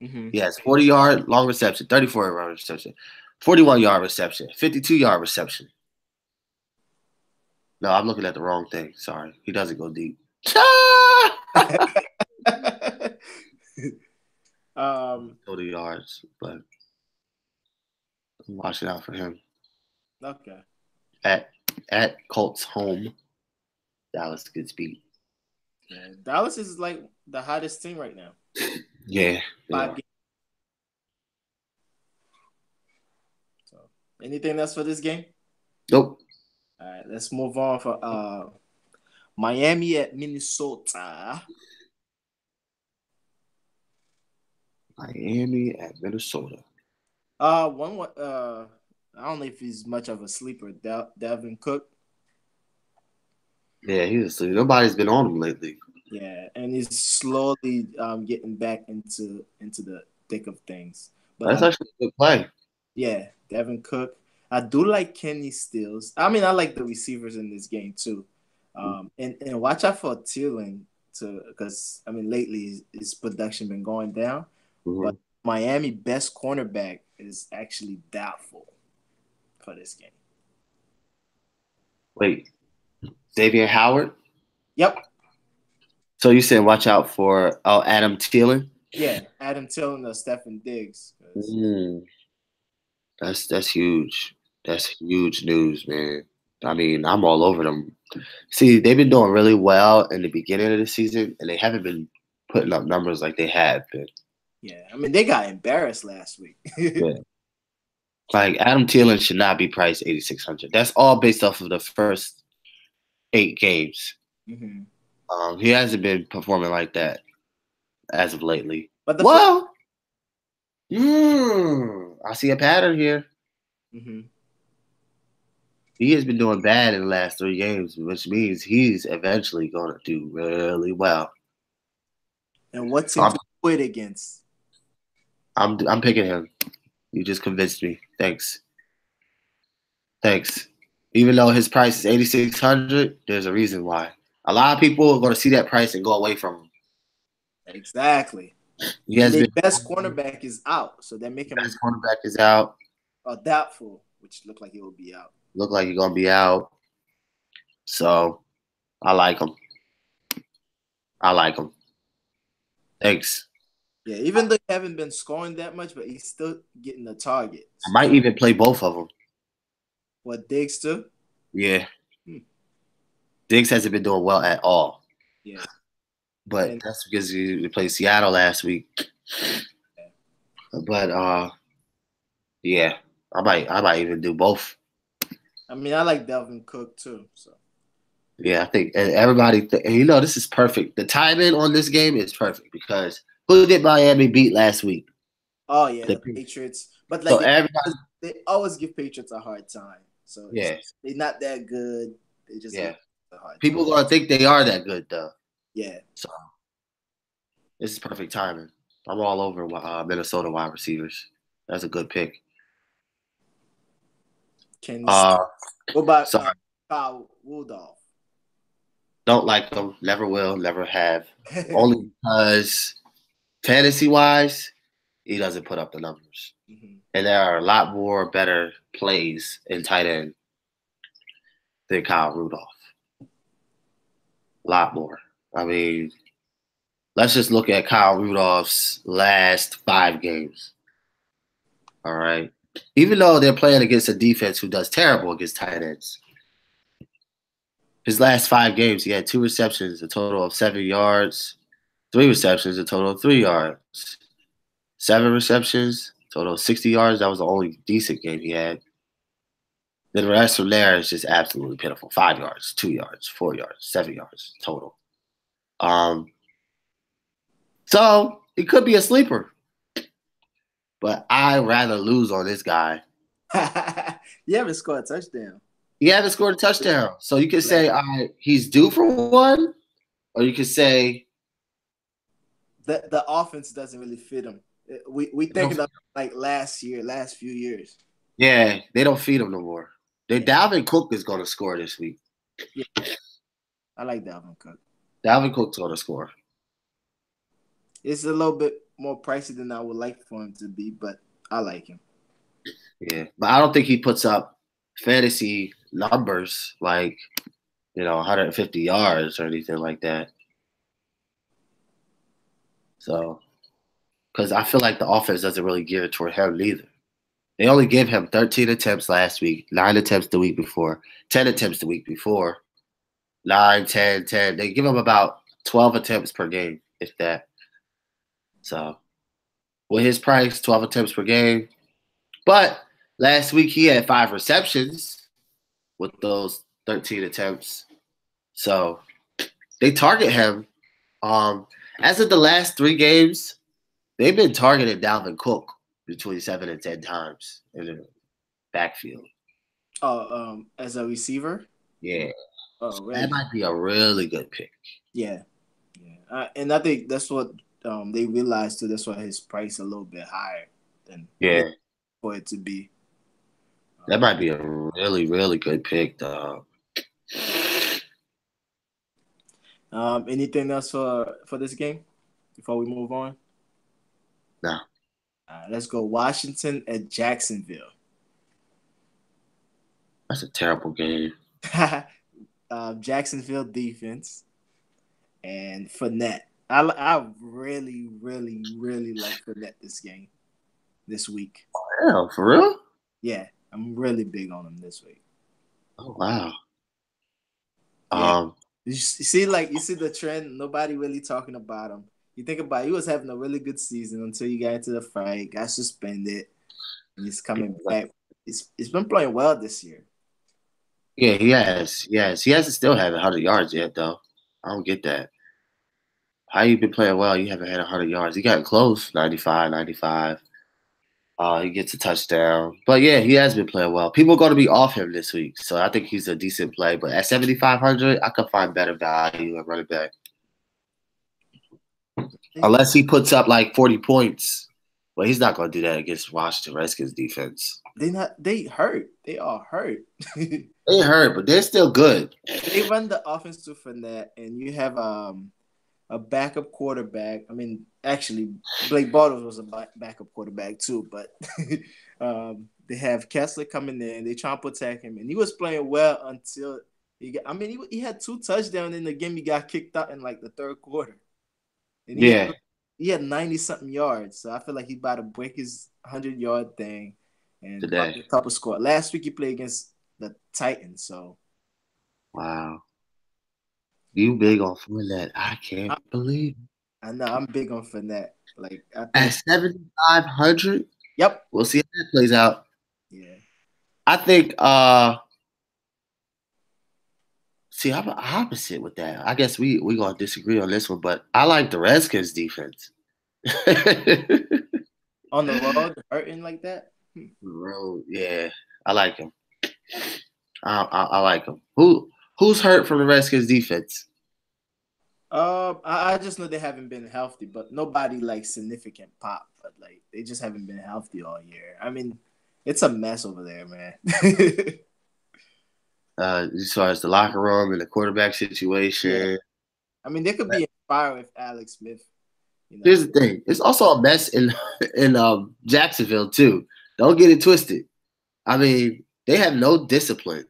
Mm-hmm. He has 40-yard long reception, 34-yard reception, 41-yard reception, 52-yard reception. No, I'm looking at the wrong thing. Sorry. He doesn't go deep. 30 yards, but I'm watching out for him. Okay. At Colts home, Dallas gets beat. Yeah, Dallas is like the hottest team right now. Yeah. 5 games. So, anything else for this game? Nope. All right, let's move on for Miami at Minnesota. Miami at Minnesota. I don't know if he's much of a sleeper. Dalvin Cook. Yeah, he's a sleeper. Nobody's been on him lately. Yeah, and he's slowly getting back into the thick of things. But that's actually a good play. Yeah, Dalvin Cook. I do like Kenny Stills. I mean, I like the receivers in this game too. And watch out for Thielen because lately his production been going down. Mm-hmm. But Miami best cornerback is actually doubtful for this game. Wait, Xavier Howard? Yep. So you said watch out for Adam Thielen? Yeah, Adam Thielen or Stephen Diggs. Mm, that's huge. That's huge news, man. I mean, I'm all over them. See, they've been doing really well in the beginning of the season, and they haven't been putting up numbers like they have been. Yeah, I mean they got embarrassed last week. Yeah. Like Adam Thielen should not be priced 8,600. That's all based off of the first 8 games. Mm-hmm. He hasn't been performing like that as of lately. But the Well, I see a pattern here. mm-hmm. He has been doing bad in the last 3 games, which means he's eventually going to do really well. And what So team to quit against? I'm picking him. You just convinced me. Thanks. Thanks. Even though his price is 8,600, there's a reason why. A lot of people are going to see that price and go away from him. Exactly. He And has their been. best cornerback is out, so they make him Best cornerback is out. doubtful, which looked like he will be out. Look like he's gonna be out. So I like him. I like him. Thanks. Yeah, even though he haven't been scoring that much, but he's still getting the target. I might even play both of them. What Diggs too? Yeah. Diggs hasn't been doing well at all. Yeah. But And that's because he played Seattle last week. But yeah, I might even do both. I mean, I like Dalvin Cook too. So Yeah, I think and everybody, and you know, this is perfect. The timing on this game is perfect because who did Miami beat last week? oh yeah, The the Patriots. But So like everybody, they always give Patriots a hard time. So yeah, they're not that good. They just give yeah. a hard time. People gonna think they are that good though. Yeah. So this is perfect timing. I'm all over Minnesota wide receivers. That's a good pick. Can Uh, what about sorry, Kyle Rudolph? don't like him. Never will. Never have. Only because fantasy wise, he doesn't put up the numbers. Mm-hmm. And there are a lot more better plays in tight end than Kyle Rudolph. A lot more. I mean, let's just look at Kyle Rudolph's last 5 games. All right. Even though they're playing against a defense who does terrible against tight ends, his last 5 games, he had 2 receptions, a total of 7 yards, 3 receptions, a total of 3 yards, 7 receptions, total of 60 yards. That was the only decent game he had. Then the rest from there is just absolutely pitiful. 5 yards, 2 yards, 4 yards, 7 yards total. So it could be a sleeper, but I rather lose on this guy. You haven't scored a touchdown. He haven't scored a touchdown, so you could say he's due for one, or you could say the offense doesn't really fit him. We thinking of like last few years. Yeah, they don't feed him no more. Dalvin Cook is going to score this week. Yeah, I like Dalvin Cook. Dalvin Cook's going to score. It's a little bit more pricey than I would like for him to be, but I like him. Yeah, but I don't think he puts up fantasy numbers like 150 yards or anything like that. So, because I feel like the offense doesn't really give it toward him either. They only give him 13 attempts last week, 9 attempts the week before, 10 attempts the week before, 9, 10, 10. They give him about 12 attempts per game, if that. So, with his price, 12 attempts per game. But last week he had 5 receptions with those 13 attempts. So, they target him. As of the last 3 games, they've been targeting Dalvin Cook between 7 and 10 times in the backfield. As a receiver? Yeah. Oh, So really? that might be a really good pick. Yeah. And I think that's what they realized too. That's why his price a little bit higher than for it to be. That might be a really, really good pick, dog. Anything else for this game before we move on? No. Let's go Washington at Jacksonville. That's a terrible game. Jacksonville defense and Fournette. I really, really, really like Fournette this week. Hell, for real? Yeah, I'm really big on him this week. Oh wow. Yeah, you see, you see the trend. Nobody really talking about him. You think about it, he was having a really good season until you got into the fight, got suspended, and he's coming back. He's been playing well this year. Yeah, he has. Yes, he hasn't still had 100 yards yet, though. I don't get that. How you been playing well? You haven't had 100 yards. He got close, 95, 95. He gets a touchdown. But yeah, he has been playing well. People are going to be off him this week, so I think he's a decent play. But at 7,500, I could find better value at running back. Unless he puts up like 40 points. Well, he's not going to do that against Washington Redskins defense. They hurt. They are hurt. They hurt, but they're still good. They run the offense to Fournette, and you have a backup quarterback. I mean, actually, Blake Bortles was a backup quarterback too, but they have Kessler coming in. They try to protect him, and he was playing well until he had 2 touchdowns in the game. He got kicked out in like the third quarter, and he had 90-something yards. So I feel like he's about to break his 100-yard thing, and today a couple score. Last week he played against the Titans, so wow. You big on Fournette. I can't believe it. I know I'm big on Fournette. Like I think At 7,500? Yep. We'll see how that plays out. Yeah. I think see, I'm opposite with that. I guess we're gonna disagree on this one, but I like the Redskins defense. On the road, hurting like that? Road, yeah. I like him. I like him. Who's hurt from the Redskins defense? I just know they haven't been healthy, but nobody like significant pop. But like they just haven't been healthy all year. I mean, it's a mess over there, man. As far as the locker room and the quarterback situation. Yeah. I mean, they could be inspired with Alex Smith. You know? Here's the thing: it's also a mess in Jacksonville too. Don't get it twisted. I mean, they have no discipline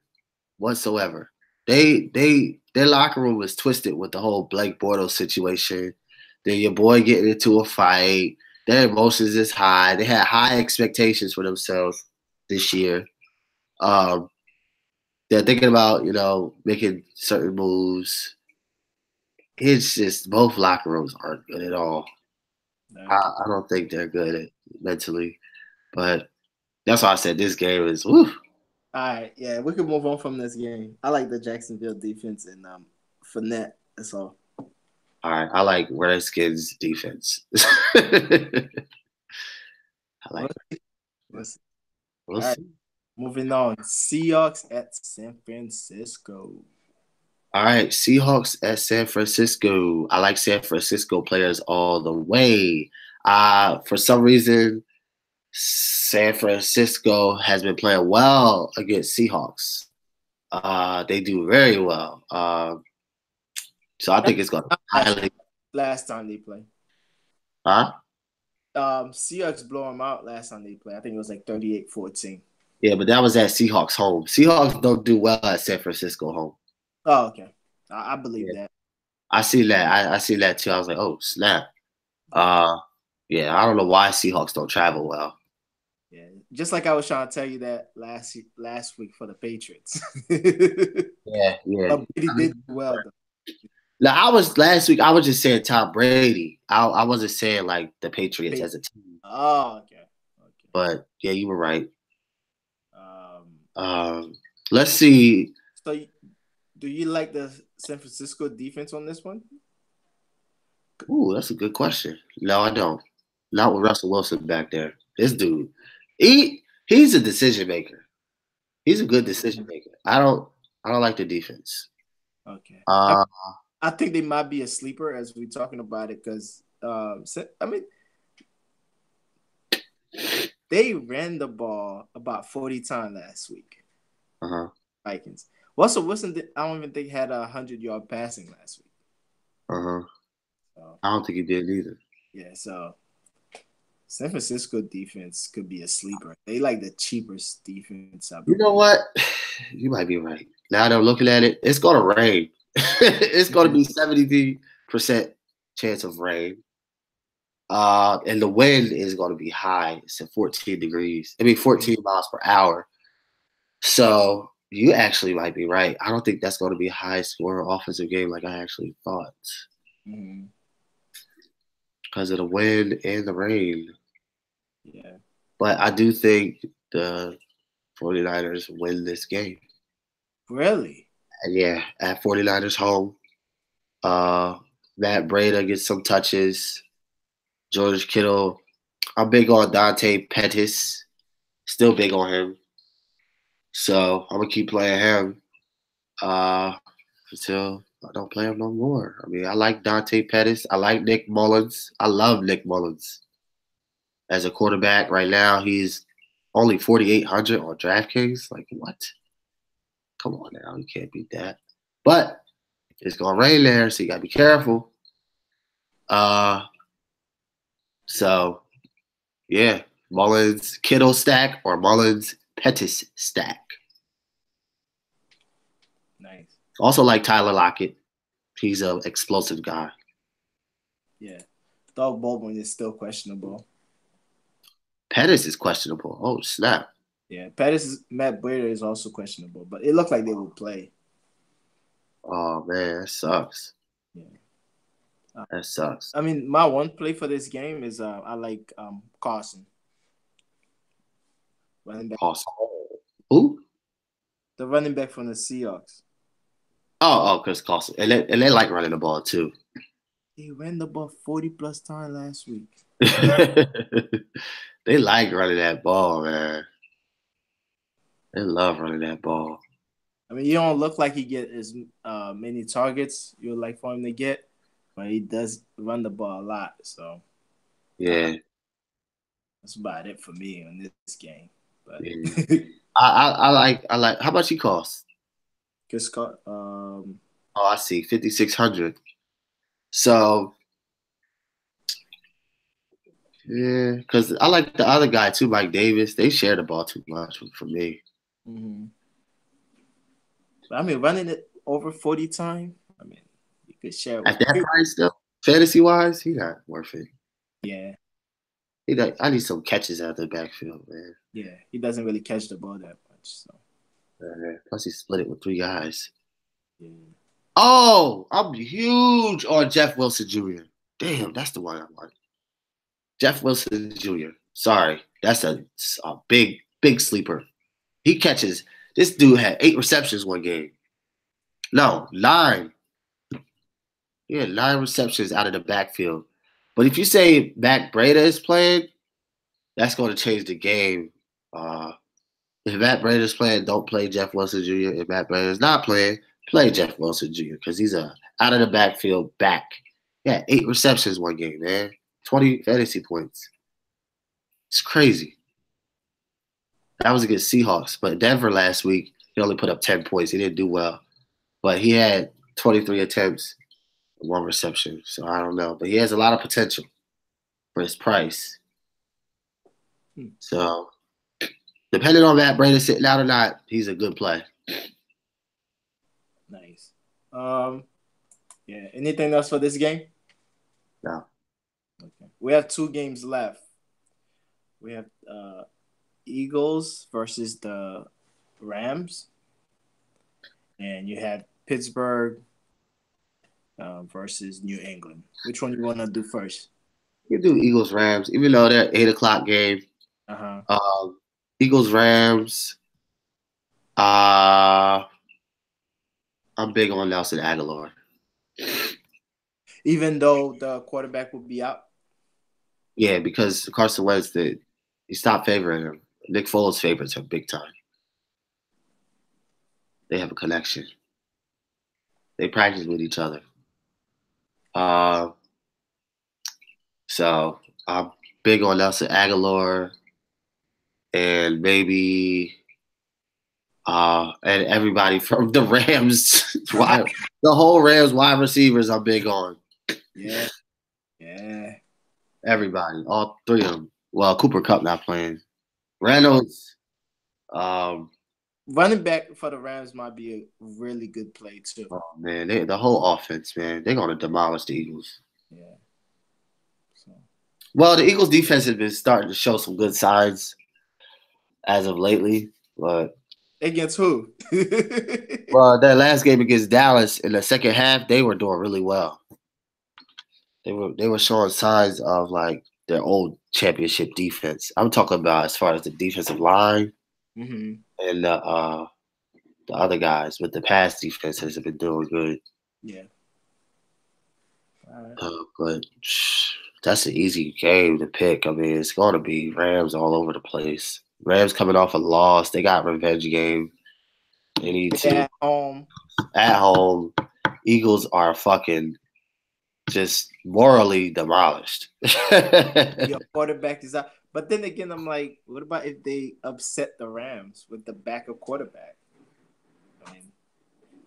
whatsoever. Their locker room was twisted with the whole Blake Bortles situation. Then your boy getting into a fight. Their emotions is high. They had high expectations for themselves this year. They're thinking about, making certain moves. It's just both locker rooms aren't good at all. No. I don't think they're good mentally. But that's why I said this game is woo. All right, yeah, we can move on from this game. I like the Jacksonville defense and Fournette. That's all. All right, I like Redskins defense. I like. We'll see. Right. Moving on, Seahawks at San Francisco. All right, Seahawks at San Francisco. I like San Francisco players all the way. For some reason, San Francisco has been playing well against Seahawks. They do very well. So I think it's going to highly. Last time they played. Huh? Seahawks blow them out last time they played. I think it was like 38-14. Yeah, but that was at Seahawks home. Seahawks don't do well at San Francisco home. Oh, okay. I believe that. I see that. I see that too. I was like, oh, snap. Yeah, I don't know why Seahawks don't travel well. Yeah, just like I was trying to tell you that last week for the Patriots. Yeah. But he did well though. Now, last week. I was just saying Tom Brady. I wasn't saying like the Patriots as a team. Oh, okay. But yeah, you were right. Let's see. So, do you like the San Francisco defense on this one? Ooh, that's a good question. No, I don't. Not with Russell Wilson back there. This dude, he's a decision maker. He's a good decision maker. I don't like the defense. Okay. I think they might be a sleeper as we're talking about it because I mean they ran the ball about 40 times last week. Vikings. Russell Wilson, I don't even think had 100-yard passing last week. So, I don't think he did either. Yeah, so San Francisco defense could be a sleeper. They like the cheapest defense. You know what? You might be right. Now that I'm looking at it, it's going to rain. It's going to be 70%. chance of rain. And the wind is going to be high. It's at 14 degrees. 14 miles per hour. So you actually might be right. I don't think that's going to be a high score offensive game like I actually thought because of the wind and the rain. Yeah. But I do think the 49ers win this game. Really? Yeah, at 49ers home. Matt Breida gets some touches. George Kittle. I'm big on Dante Pettis. Still big on him. So I'm gonna keep playing him until I don't play him no more. I mean, I like Dante Pettis. I like Nick Mullins. I love Nick Mullins as a quarterback. Right now, he's only 4,800 on Draftkings. Like what? Come on now, you can't beat that. But it's gonna rain there, so you gotta be careful. So yeah, Mullins Kittle stack or Mullins Pettis stack. Nice. Also like Tyler Lockett. He's an explosive guy. Yeah. Doug Baldwin is still questionable. Pettis is questionable. Oh snap. Yeah, Matt Breida is also questionable, but it looked like they will play. Oh man, that sucks. Yeah. That sucks. I mean, my one play for this game is I like Carson. Running back. Carson. Who? The running back from the Seahawks. Oh, because Carson. And they like running the ball too. He ran the ball 40+ times last week. They like running that ball, man. They love running that ball. I mean, you don't look like he get as many targets you would like for him to get, but he does run the ball a lot. So yeah, that's about it for me on this game. But yeah. I like. How much he cost? just Oh, I see, 5,600. So yeah, because I like the other guy too, Mike Davis. They share the ball too much for me. Mm-hmm. But I mean, running it over 40 times. I mean, you could share it At with that price, though, fantasy wise, he not worth it. Yeah. I need some catches out of the backfield, man. Yeah, he doesn't really catch the ball that much. So. Plus, he split it with 3 guys. Yeah. Oh, I'm huge on Jeff Wilson Jr. Damn, that's the one I want. Jeff Wilson Jr. Sorry, that's a big sleeper. He catches. This dude had 8 receptions one game. No, 9. Yeah, 9 receptions out of the backfield. But if you say Matt Breida is playing, that's going to change the game. If Matt Breida is playing, don't play Jeff Wilson Jr. If Matt Breida is not playing, play Jeff Wilson Jr. because he's a out of the backfield back. Yeah, 8 receptions one game, man. 20 fantasy points. It's crazy. That was against Seahawks, but Denver last week, he only put up 10 points. He didn't do well. But he had 23 attempts, 1 reception. So I don't know. But he has a lot of potential for his price. So depending on Matt Breida sitting out or not, he's a good play. Nice. Yeah. Anything else for this game? No. Okay. We have 2 games left. We have Eagles versus the Rams, and you have Pittsburgh versus New England. Which one you want to do first? You do Eagles Rams, even though they're 8:00 game. Eagles Rams. I'm big on Nelson Aguilar. Even though the quarterback will be out. Yeah, because Carson Wentz he stopped favoring him. Nick Foles favorites him big time. They have a connection. They practice with each other. So I'm big on Nelson Aguilar and maybe and everybody from the Rams, the whole Rams wide receivers I'm big on. Yeah. Yeah. Everybody, all 3 of them. Well, Cooper Kupp not playing. Reynolds. Running back for the Rams might be a really good play too. Oh man, the whole offense, man, they're gonna demolish the Eagles. Yeah. So Well, the Eagles defense has been starting to show some good signs as of lately, but against who? that last game against Dallas in the second half, they were doing really well. They were showing signs of like their old championship defense. I'm talking about as far as the defensive line Mm-hmm. and the other guys, but the pass defenses have been doing good. Yeah. All right. But that's an easy game to pick. I mean, it's going to be Rams all over the place. Rams coming off a loss. They got revenge game. They need to At home. at home. Eagles are fucking just morally demolished. Your quarterback is out. But then again, I'm like, what about if they upset the Rams with the backup quarterback? I mean,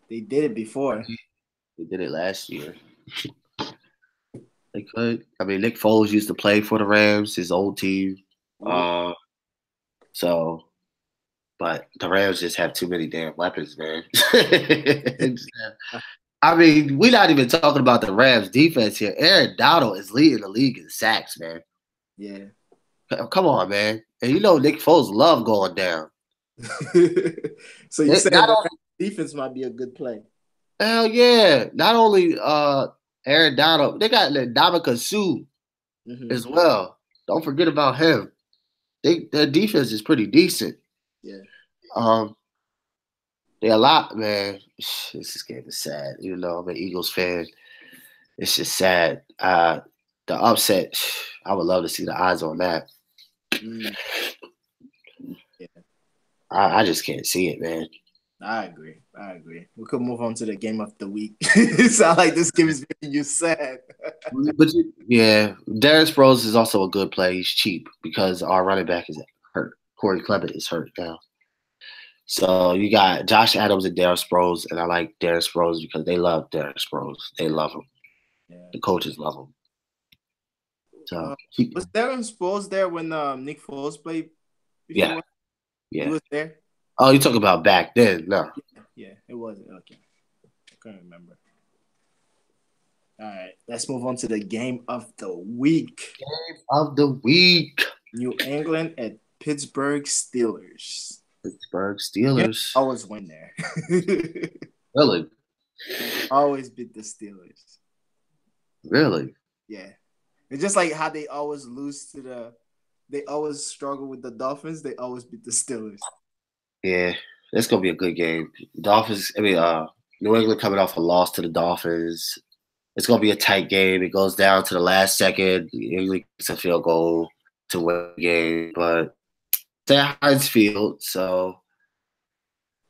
they did it before. They did it last year. They could. I mean, Nick Foles used to play for the Rams, his old team. Uh, so, but the Rams just have too many damn weapons, man. I mean, we're not even talking about the Rams defense here. Aaron Donald is leading the league in sacks, man. Yeah. Come on, man. And you know Nick Foles love going down. So you said Not the only, defense might be a good play. hell yeah. Not only Aaron Donald, they got Ndamukong Suh as well. Don't forget about him. Their defense is pretty decent. Yeah. They a lot, man. This game is sad. Even though I'm an Eagles fan, it's just sad. The upset, I would love to see the odds on that. Yeah. I just can't see it, man. I agree. We could move on to the game of the week. It sounds like this game is making you sad. But yeah, Darren Sproles is also a good play. He's cheap because our running back is hurt. Corey Clement is hurt now. So you got Josh Adams and Darren Sproles, and I like Darren Sproles because they love Darren Sproles. They love him. Yeah. The coaches love him. So was Darren Sproles there when Nick Foles played before? Yeah. He was there? Oh, you talking about back then? No. Yeah, it wasn't. Okay. I can't remember. All right, let's move on to the game of the week. Game of the week. New England at Pittsburgh Steelers. Pittsburgh Steelers. Always win there. Really? Always beat the Steelers. Really? Yeah. It's just like how they always lose to they always struggle with the Dolphins. They always beat the Steelers. Yeah, that's gonna be a good game. Dolphins. New England coming off a loss to the Dolphins. It's gonna be a tight game. It goes down to the last second. England gets a field goal to win the game, but it's at Heinz Field, so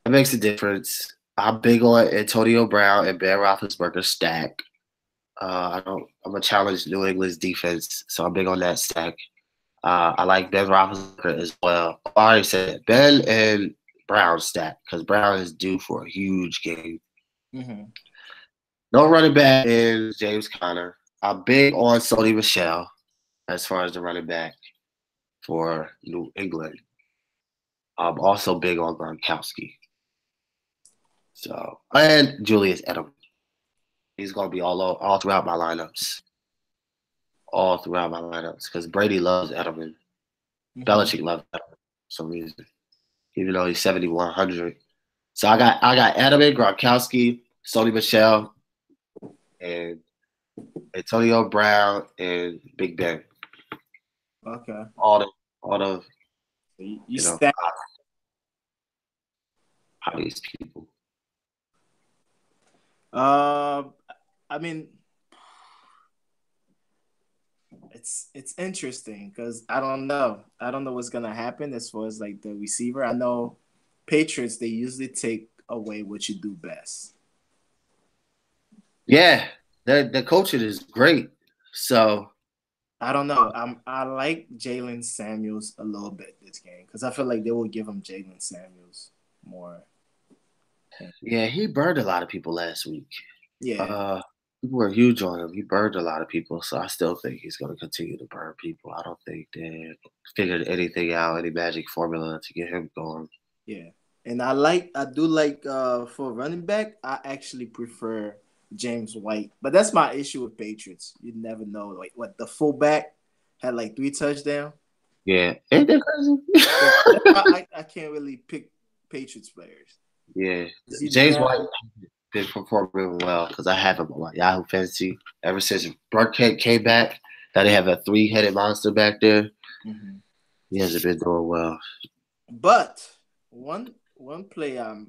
that makes a difference. I'm big on Antonio Brown and Ben Roethlisberger stack. I'm gonna challenge New England's defense, so I'm big on that stack. I like Ben Roethlisberger as well. I already said Ben and Brown stack because Brown is due for a huge game. Mm-hmm. No running back is James Conner. I'm big on Sony Michel as far as the running back for New England. I'm also big on Gronkowski. So and Julius Edelman. He's gonna be all throughout my lineups. All throughout my lineups because Brady loves Edelman. Mm-hmm. Belichick loves Edelman for some reason, even though he's 7,100. So I got Edelman, Gronkowski, Sony Michel, and Antonio Brown and Big Ben. Okay. All the you stack highest people. I mean, it's interesting because I don't know what's gonna happen as far as like the receiver. I know Patriots, they usually take away what you do best. Yeah, the coaching is great. So I don't know. I like Jalen Samuels a little bit this game because I feel like they will give him Jalen Samuels more. Yeah, he burned a lot of people last week. Yeah. People were huge on him. He burned a lot of people, so I still think he's going to continue to burn people. I don't think they figured anything out, any magic formula to get him going. Yeah, and I do like for running back, I actually prefer James White. But that's my issue with Patriots. You never know. Like what the fullback had like 3 touchdowns. Yeah, ain't that crazy? I can't really pick Patriots players. Yeah, You James never. White been performing well because I have him on my Yahoo Fantasy ever since Burkhead came back. Now they have a 3-headed monster back there. Mhm. He hasn't been doing well. But one play I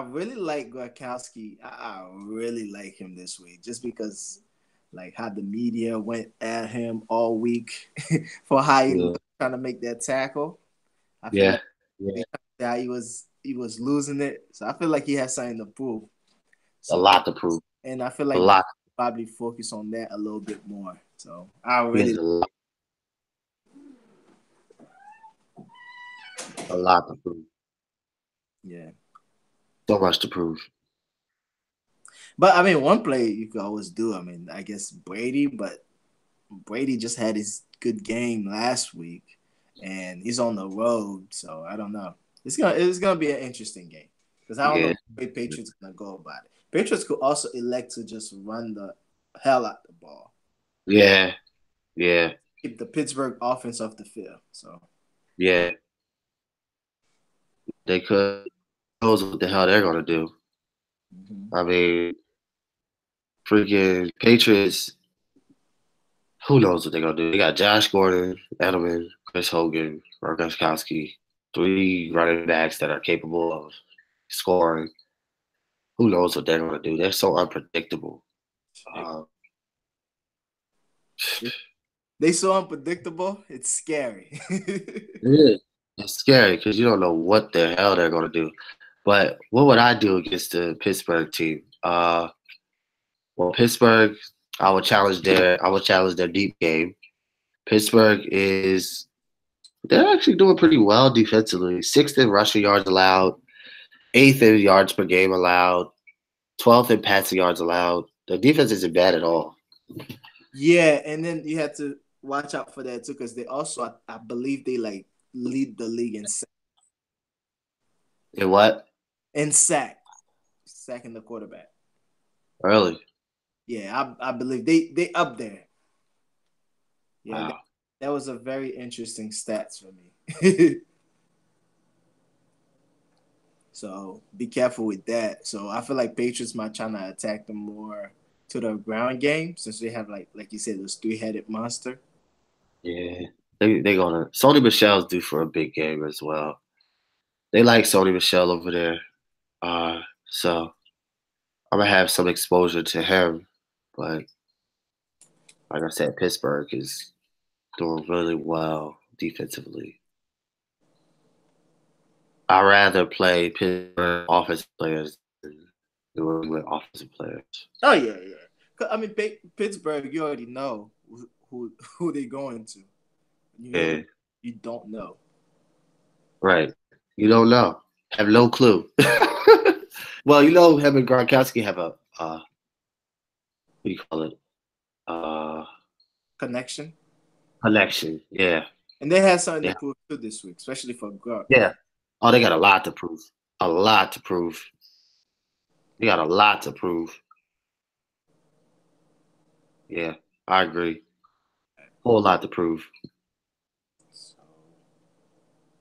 really like Gronkowski. I really like him this week just because like how the media went at him all week for how he Yeah, trying to make that tackle. I feel yeah, like yeah. they how he was losing it. So I feel like he has something to prove. A So lot to prove. and I feel A like lot. probably focus on that a little bit more. So I He has really a lot to prove. yeah. So much to prove. But I mean one play you could always do. I mean, I guess Brady, but Brady just had his good game last week, and he's on the road, so I don't know. It's gonna be an interesting game because I don't know Yeah, the way Patriots gonna go about it. Patriots could also elect to just run the hell out the ball, yeah, yeah, keep the Pittsburgh offense off the field. So yeah. They could. Who knows what the hell they're gonna do? mhm. I mean, freaking Patriots. Who knows what they're gonna do? They got Josh Gordon, Edelman, Chris Hogan, Gronkowski, 3 running backs that are capable of scoring. Who knows what they're gonna do? They're so unpredictable. Um, They so unpredictable. It's scary. it is. It's scary because you don't know what the hell they're gonna do. But what would I do against the Pittsburgh team? Well, Pittsburgh, I would challenge their deep game. Pittsburgh is they're actually doing pretty well defensively. 6th in rushing yards allowed, 8th in yards per game allowed, 12th in passing yards allowed. The defense isn't bad at all. Yeah, and then you had to watch out for that too because they also I believe they like lead the league And what? in sacking the quarterback. Early. Yeah, I believe they up there. Yeah, Wow. that was a very interesting stats for me. So be careful with that. So I feel like Patriots might try to attack them more to the ground game since they have like you said those 3-headed monster. Yeah. They gonna Sony Michelle's due for a big game as well. They like Sony Michelle over there. So I'm gonna have some exposure to him. But like I said, Pittsburgh is doing really well defensively. I rather play Pittsburgh offensive players than New England offensive players. Oh yeah, yeah. 'Cause, I mean Pittsburgh, you already know who they going to. New Yeah, England, you don't know. right. You don't know. Have no clue. Well, him and Gronkowski have a what do you call it? Uh, Connection. connection. Yeah, And they had something to yeah, prove too this week, especially for Gronk. yeah. Oh, they got a lot to prove. A lot to prove. They got a lot to prove. Yeah, I agree. Whole lot to prove. So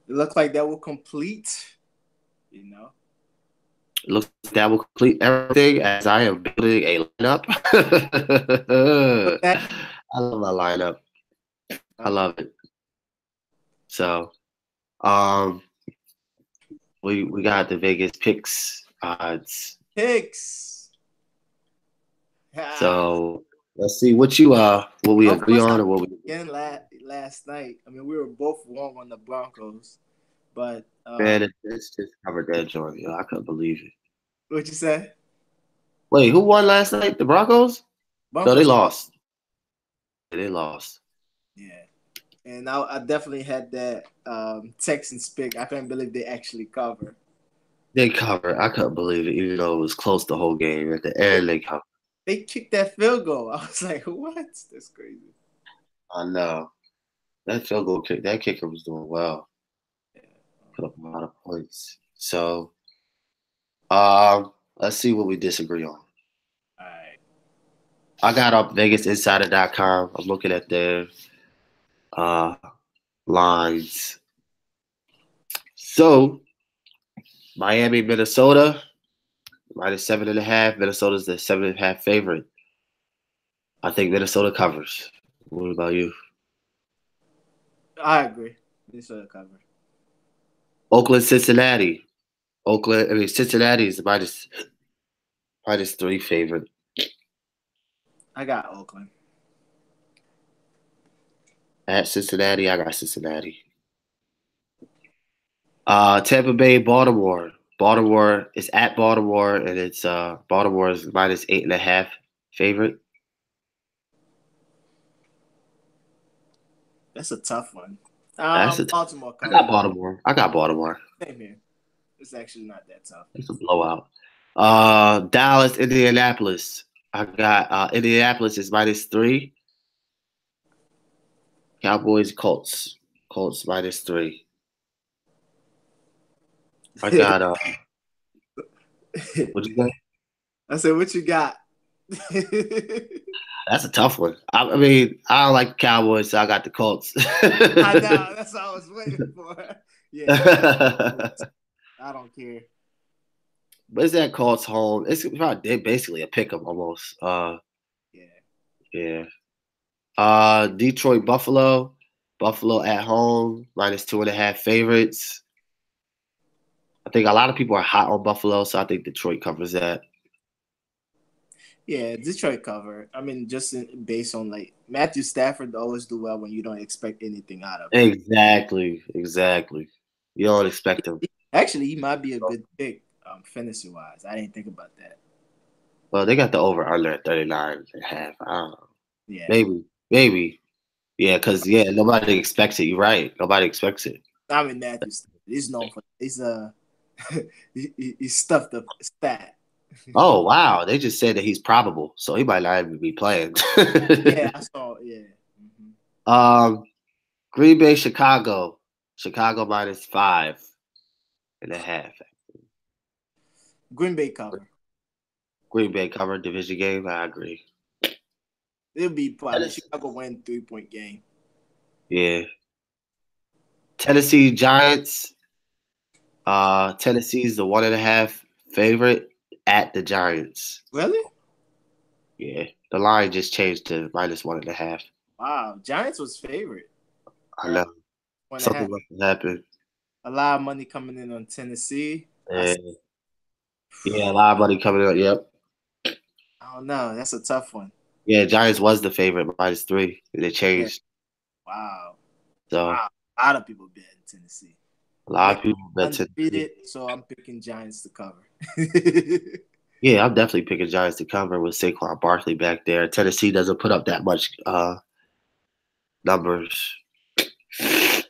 it looks like that will complete, you know. It looks like that will complete everything as I am building a lineup. Okay. I love my lineup. I love it. So, um, we got the Vegas picks odds. Picks. Ah. So let's see what we Of agree course, I on or what we. again last night. I mean, we were both wrong on the Broncos, but Man, it's just covered that joint. Yo, I couldn't believe it. what you say? Wait, who won last night? The Broncos? No, they Broncos. lost. They lost. Yeah, and I definitely had that Texans pick. I couldn't believe they actually covered. They covered. I couldn't believe it, even though it was close the whole game. At the end, they covered. They kicked that field goal. I was like, what? That's crazy. I know. That field goal kick, that kicker was doing well. Yeah. Put up a lot of points. So, um, Let's see what we disagree on. All right. I got up VegasInsider.com. I'm looking at their uh, lines. So Miami, Minnesota, -7.5. Minnesota's the 7.5 favorite. I think Minnesota covers. What about you? I agree. Minnesota cover. Oakland, Cincinnati. Cincinnati is -3 favorite. I got Oakland. At Cincinnati, I got Cincinnati. Tampa Bay, Baltimore. Baltimore is at Baltimore, and it's Baltimore is -8.5 favorite. That's a tough one. Baltimore. Cover. I got Baltimore. Same here. It's actually not that tough. It's a blowout. Dallas, Indianapolis. I got Indianapolis is -3. Cowboys, Colts. Colts -3. I got what'd you say? I said, what you got? That's a tough one. I mean, I don't like the Cowboys, so I got the Colts. I know. That's what I was waiting for. Yeah. I don't care. But it's that Colts home. It's probably basically a pick 'em almost. Yeah. Detroit, Buffalo. Buffalo at home, -2.5 favorites. I think a lot of people are hot on Buffalo, so I think Detroit covers that. Yeah, Detroit cover. I mean, based on like Matthew Stafford always do well when you don't expect anything out of him. Exactly. You don't expect him. Actually, he might be a good pick, fantasy wise. I didn't think about that. Well, they got the over under at 39.5. I don't know. Yeah. Maybe. Yeah, because nobody expects it. You're right. Nobody expects it. I mean, Matthew Stafford. He's known for he stuffed the stat. Oh wow! They just said that he's probable, so he might not even be playing. Yeah, I saw. Yeah. Mm-hmm. Green Bay, Chicago. Chicago -5.5. Green Bay cover. Green Bay cover division game. I agree. It'll be probably Chicago win 3-point game. Yeah. Tennessee Giants. Tennessee's the 1.5 favorite at the Giants. Really? Yeah. The line just changed to -1.5. Wow. Giants was favorite. I know. Something must have happened. A lot of money coming in on Tennessee. Yeah, a lot of money coming in. Yep. I don't know. That's a tough one. Yeah, Giants was the favorite -3. They changed. Yeah. Wow. So a lot of people bet in Tennessee. A lot of people bet Tennessee. So I'm picking Giants to cover. Yeah, I'm definitely picking Giants to cover with Saquon Barkley back there. Tennessee doesn't put up that much numbers. And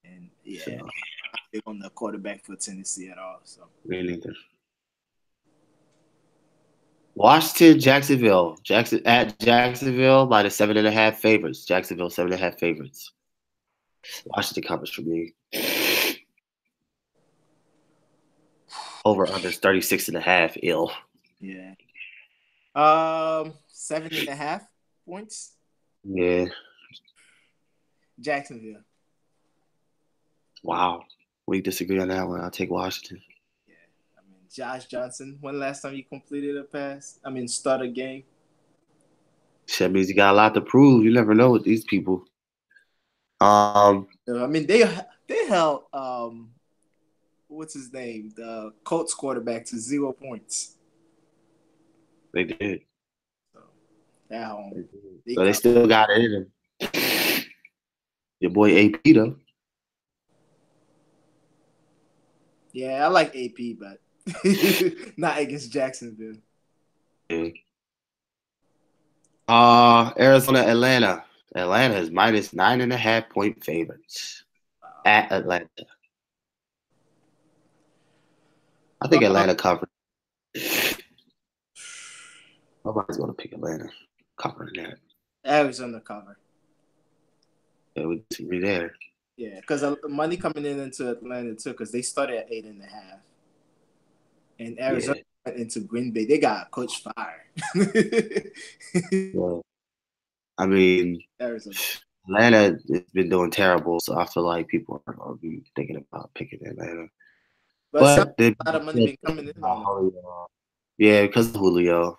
I'm not big on the quarterback for Tennessee at all. So me neither. Washington, Jacksonville. At Jacksonville by the 7.5 favorites. Jacksonville 7.5 favorites. Washington covers for me. Over under 36.5. Ill. Yeah. 7.5 points. Yeah. Jacksonville. Wow. We disagree on that one. I'll take Washington. Yeah. I mean, Josh Johnson. When last time you completed a pass? I mean, start a game. That means you got a lot to prove. You never know with these people. I mean, they held what's his name? The Colts quarterback to 0 points. They did. So at home. They still got it in them. Your boy AP though. Yeah, I like AP, but not against Jacksonville. Yeah. Arizona, Atlanta. Atlanta is -9.5 point favorites at Atlanta. I think Atlanta covered. Nobody's gonna pick Atlanta covering that. Arizona cover. Yeah, we disagree there. Yeah, because money coming into Atlanta too, because they started at 8.5, and Arizona into Green Bay. They got Coach fired. Well, I mean, Arizona. Atlanta has been doing terrible, so I feel like people are going to be thinking about picking Atlanta. But some But they've a lot of money been coming in on them. yeah, because of Julio.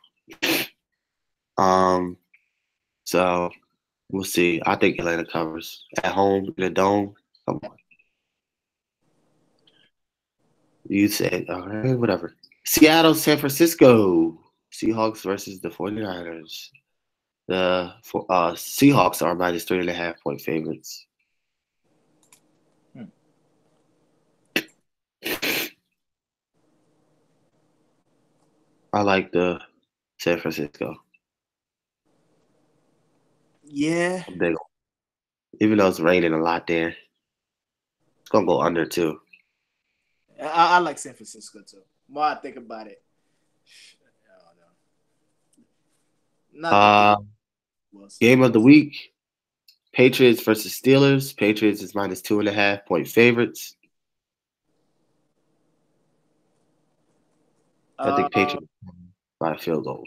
So we'll see. I think Atlanta covers at home in the dome. Come on. You said, all right, whatever. Seattle, San Francisco. Seahawks versus the 49ers. The Seahawks are minus 3.5-point favorites. I like the San Francisco. Yeah. Big, even though it's raining a lot there, it's gonna go under too. I like San Francisco too. More I think about it. I don't know. Not Game of the week: Patriots versus Steelers. Patriots is minus 2.5-point favorites. I think Patriots by a field goal.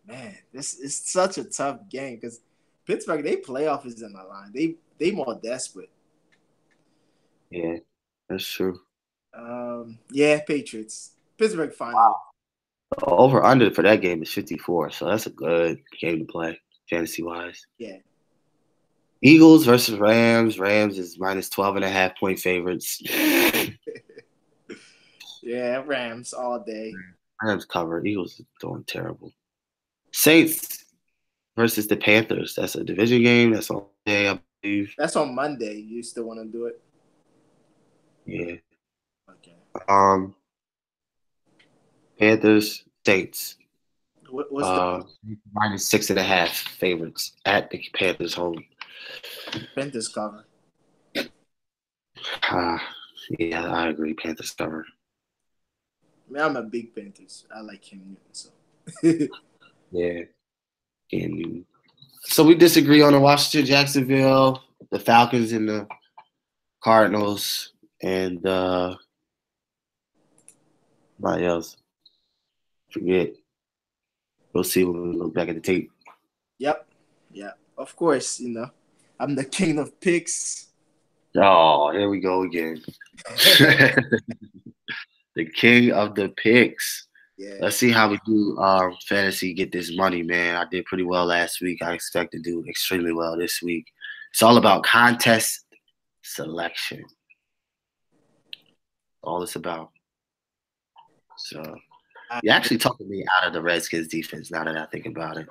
Man, this is such a tough game because Pittsburgh, they playoff is in the line. They more desperate. Yeah, that's true. Yeah, Patriots. Pittsburgh finally. The over under for that game is 54, so that's a good game to play fantasy wise. Yeah. Eagles versus Rams. Rams is minus 12.5-point favorites. Yeah, Rams all day. Rams cover. Eagles is doing terrible. Saints versus the Panthers. That's a division game. That's on day, I believe. That's on Monday. You still want to do it? Yeah. Okay. Panthers, Saints. What's the minus 6.5 favorites at the Panthers home? Panthers cover? Yeah, I agree. Panthers cover. I mean, I'm a big Panthers. I like Cam Newton, so. Yeah. And so we disagree on the Washington, Jacksonville, the Falcons, and the Cardinals, and somebody else. Forget. We'll see when we look back at the tape. Yep. Yeah. Of course, I'm the king of picks. Oh, here we go again. The king of the picks. Yeah. Let's see how we do fantasy, get this money, man. I did pretty well last week. I expect to do extremely well this week. It's all about contest selection. All it's about. So you're actually talking me out of the Redskins defense now that I think about it.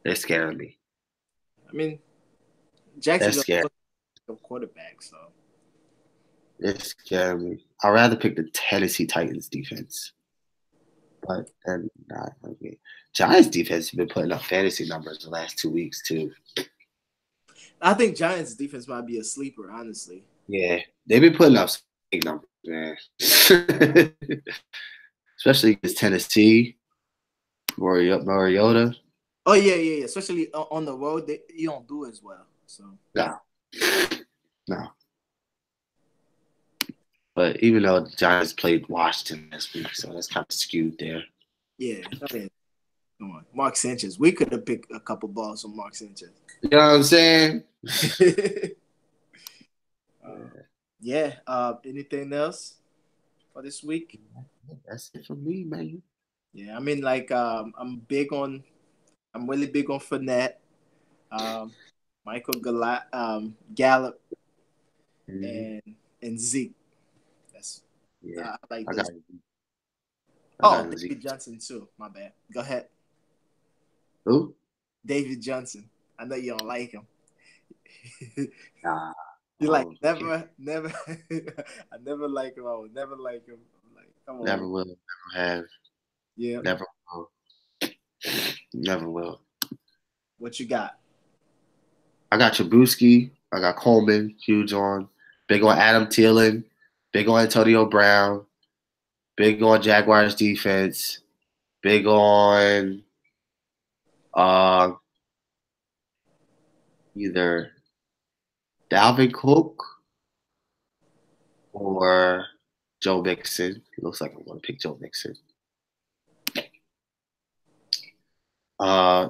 They're scaring me. I mean, Jacksonville a quarterback, so they're scaring me. I'd rather pick the Tennessee Titans defense. But they're not okay. Giants defense have been putting up fantasy numbers the last 2 weeks too. I think Giants defense might be a sleeper, honestly. Yeah, they've been putting up some big numbers, man. Especially against Tennessee, Mariota. Oh yeah. Especially on the road, you don't do as well. So no. But even though the Giants played Washington this week, so that's kind of skewed there. Yeah, come on, Mark Sanchez. We could have picked a couple balls from Mark Sanchez. You know what I'm saying? Yeah. Anything else for this week? That's it for me, man. Yeah, I mean, like, I'm really big on Fournette, Michael Gallup, and Zeke. Yeah. I like those. David Johnson too. My bad. Go ahead. Who? David Johnson. I know you don't like him. Nah. You're like never. I never like him. I will never like him. I'm like, come on. Never will. Never have. Yeah. Never will. Never will. What you got? I got Trubisky. I got Coleman. Huge on. Big on Adam Thielen. Big on Antonio Brown. Big on Jaguars defense. Big on either Dalvin Cook or Joe Mixon. It looks like I'm going to pick Joe Mixon.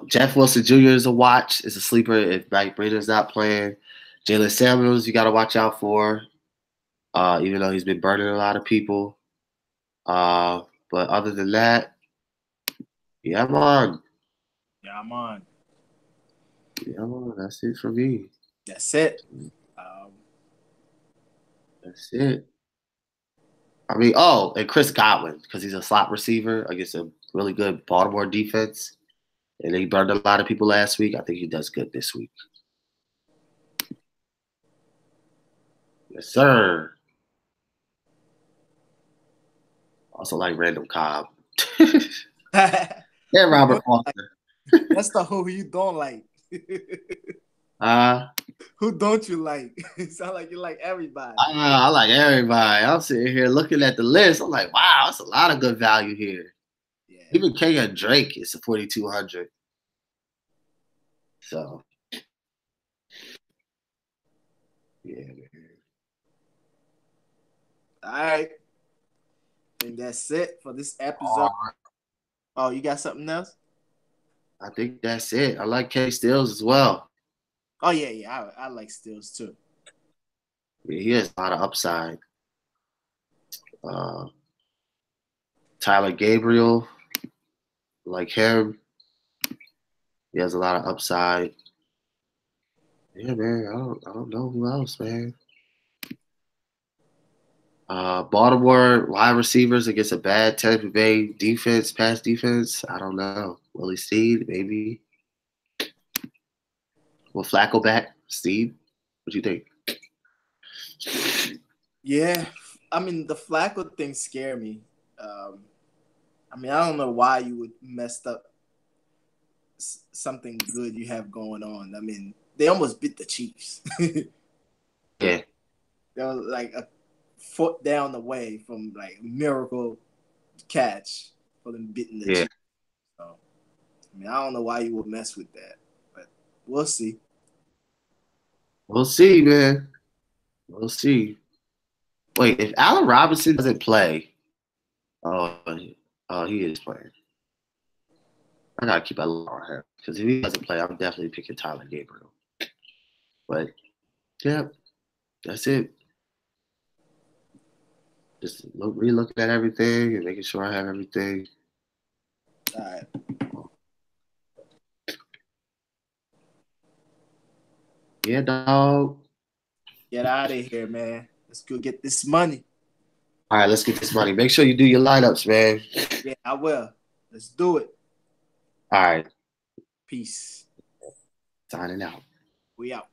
Jeff Wilson Jr. is a watch. Is a sleeper if Mike Breeder's not playing. Jalen Samuels, you got to watch out for, even though he's been burning a lot of people. But other than that, yeah, I'm on. Yeah, I'm on. Yeah, I'm on. That's it for me. That's it. That's it. I mean, and Chris Godwin, because he's a slot receiver against a really good Baltimore defense. And he burned a lot of people last week. I think he does good this week. Yes, sir. Also like Randall Cobb. Yeah, Robert Foster. That's the who you don't like. Who don't you like? It sounds like you like everybody. I like everybody. I'm sitting here looking at the list. I'm like, wow, that's a lot of good value here. Yeah. Even Kenyon Drake is a 4,200. So, yeah, man. All right. And that's it for this episode. Oh, you got something else? I think that's it. I like K Stills as well. Oh, yeah. I like Stills too. Yeah, he has a lot of upside. Tyler Gabriel, like him, he has a lot of upside. Yeah, man. I don't know who else, man. Baltimore wide receivers against a bad Tampa Bay defense, pass defense. I don't know. Willie Steed, maybe. Will Flacco back? Steve, what do you think? Yeah, I mean the Flacco thing scare me. I mean I don't know why you would mess up something good you have going on. I mean they almost beat the Chiefs. Yeah, they were like a foot down the way from like miracle catch for them beating the Chiefs. So, I mean I don't know why you would mess with that, but we'll see. We'll see, man. We'll see. Wait, if Allen Robinson doesn't play, oh, he is playing. I gotta keep a look on him because if he doesn't play, I'm definitely picking Tyler Gabriel. But yeah, that's it. Just re-looking at everything and making sure I have everything. All right. Yeah, dog. Get out of here, man. Let's go get this money. All right, let's get this money. Make sure you do your lineups, man. Yeah, I will. Let's do it. All right. Peace. Signing out. We out.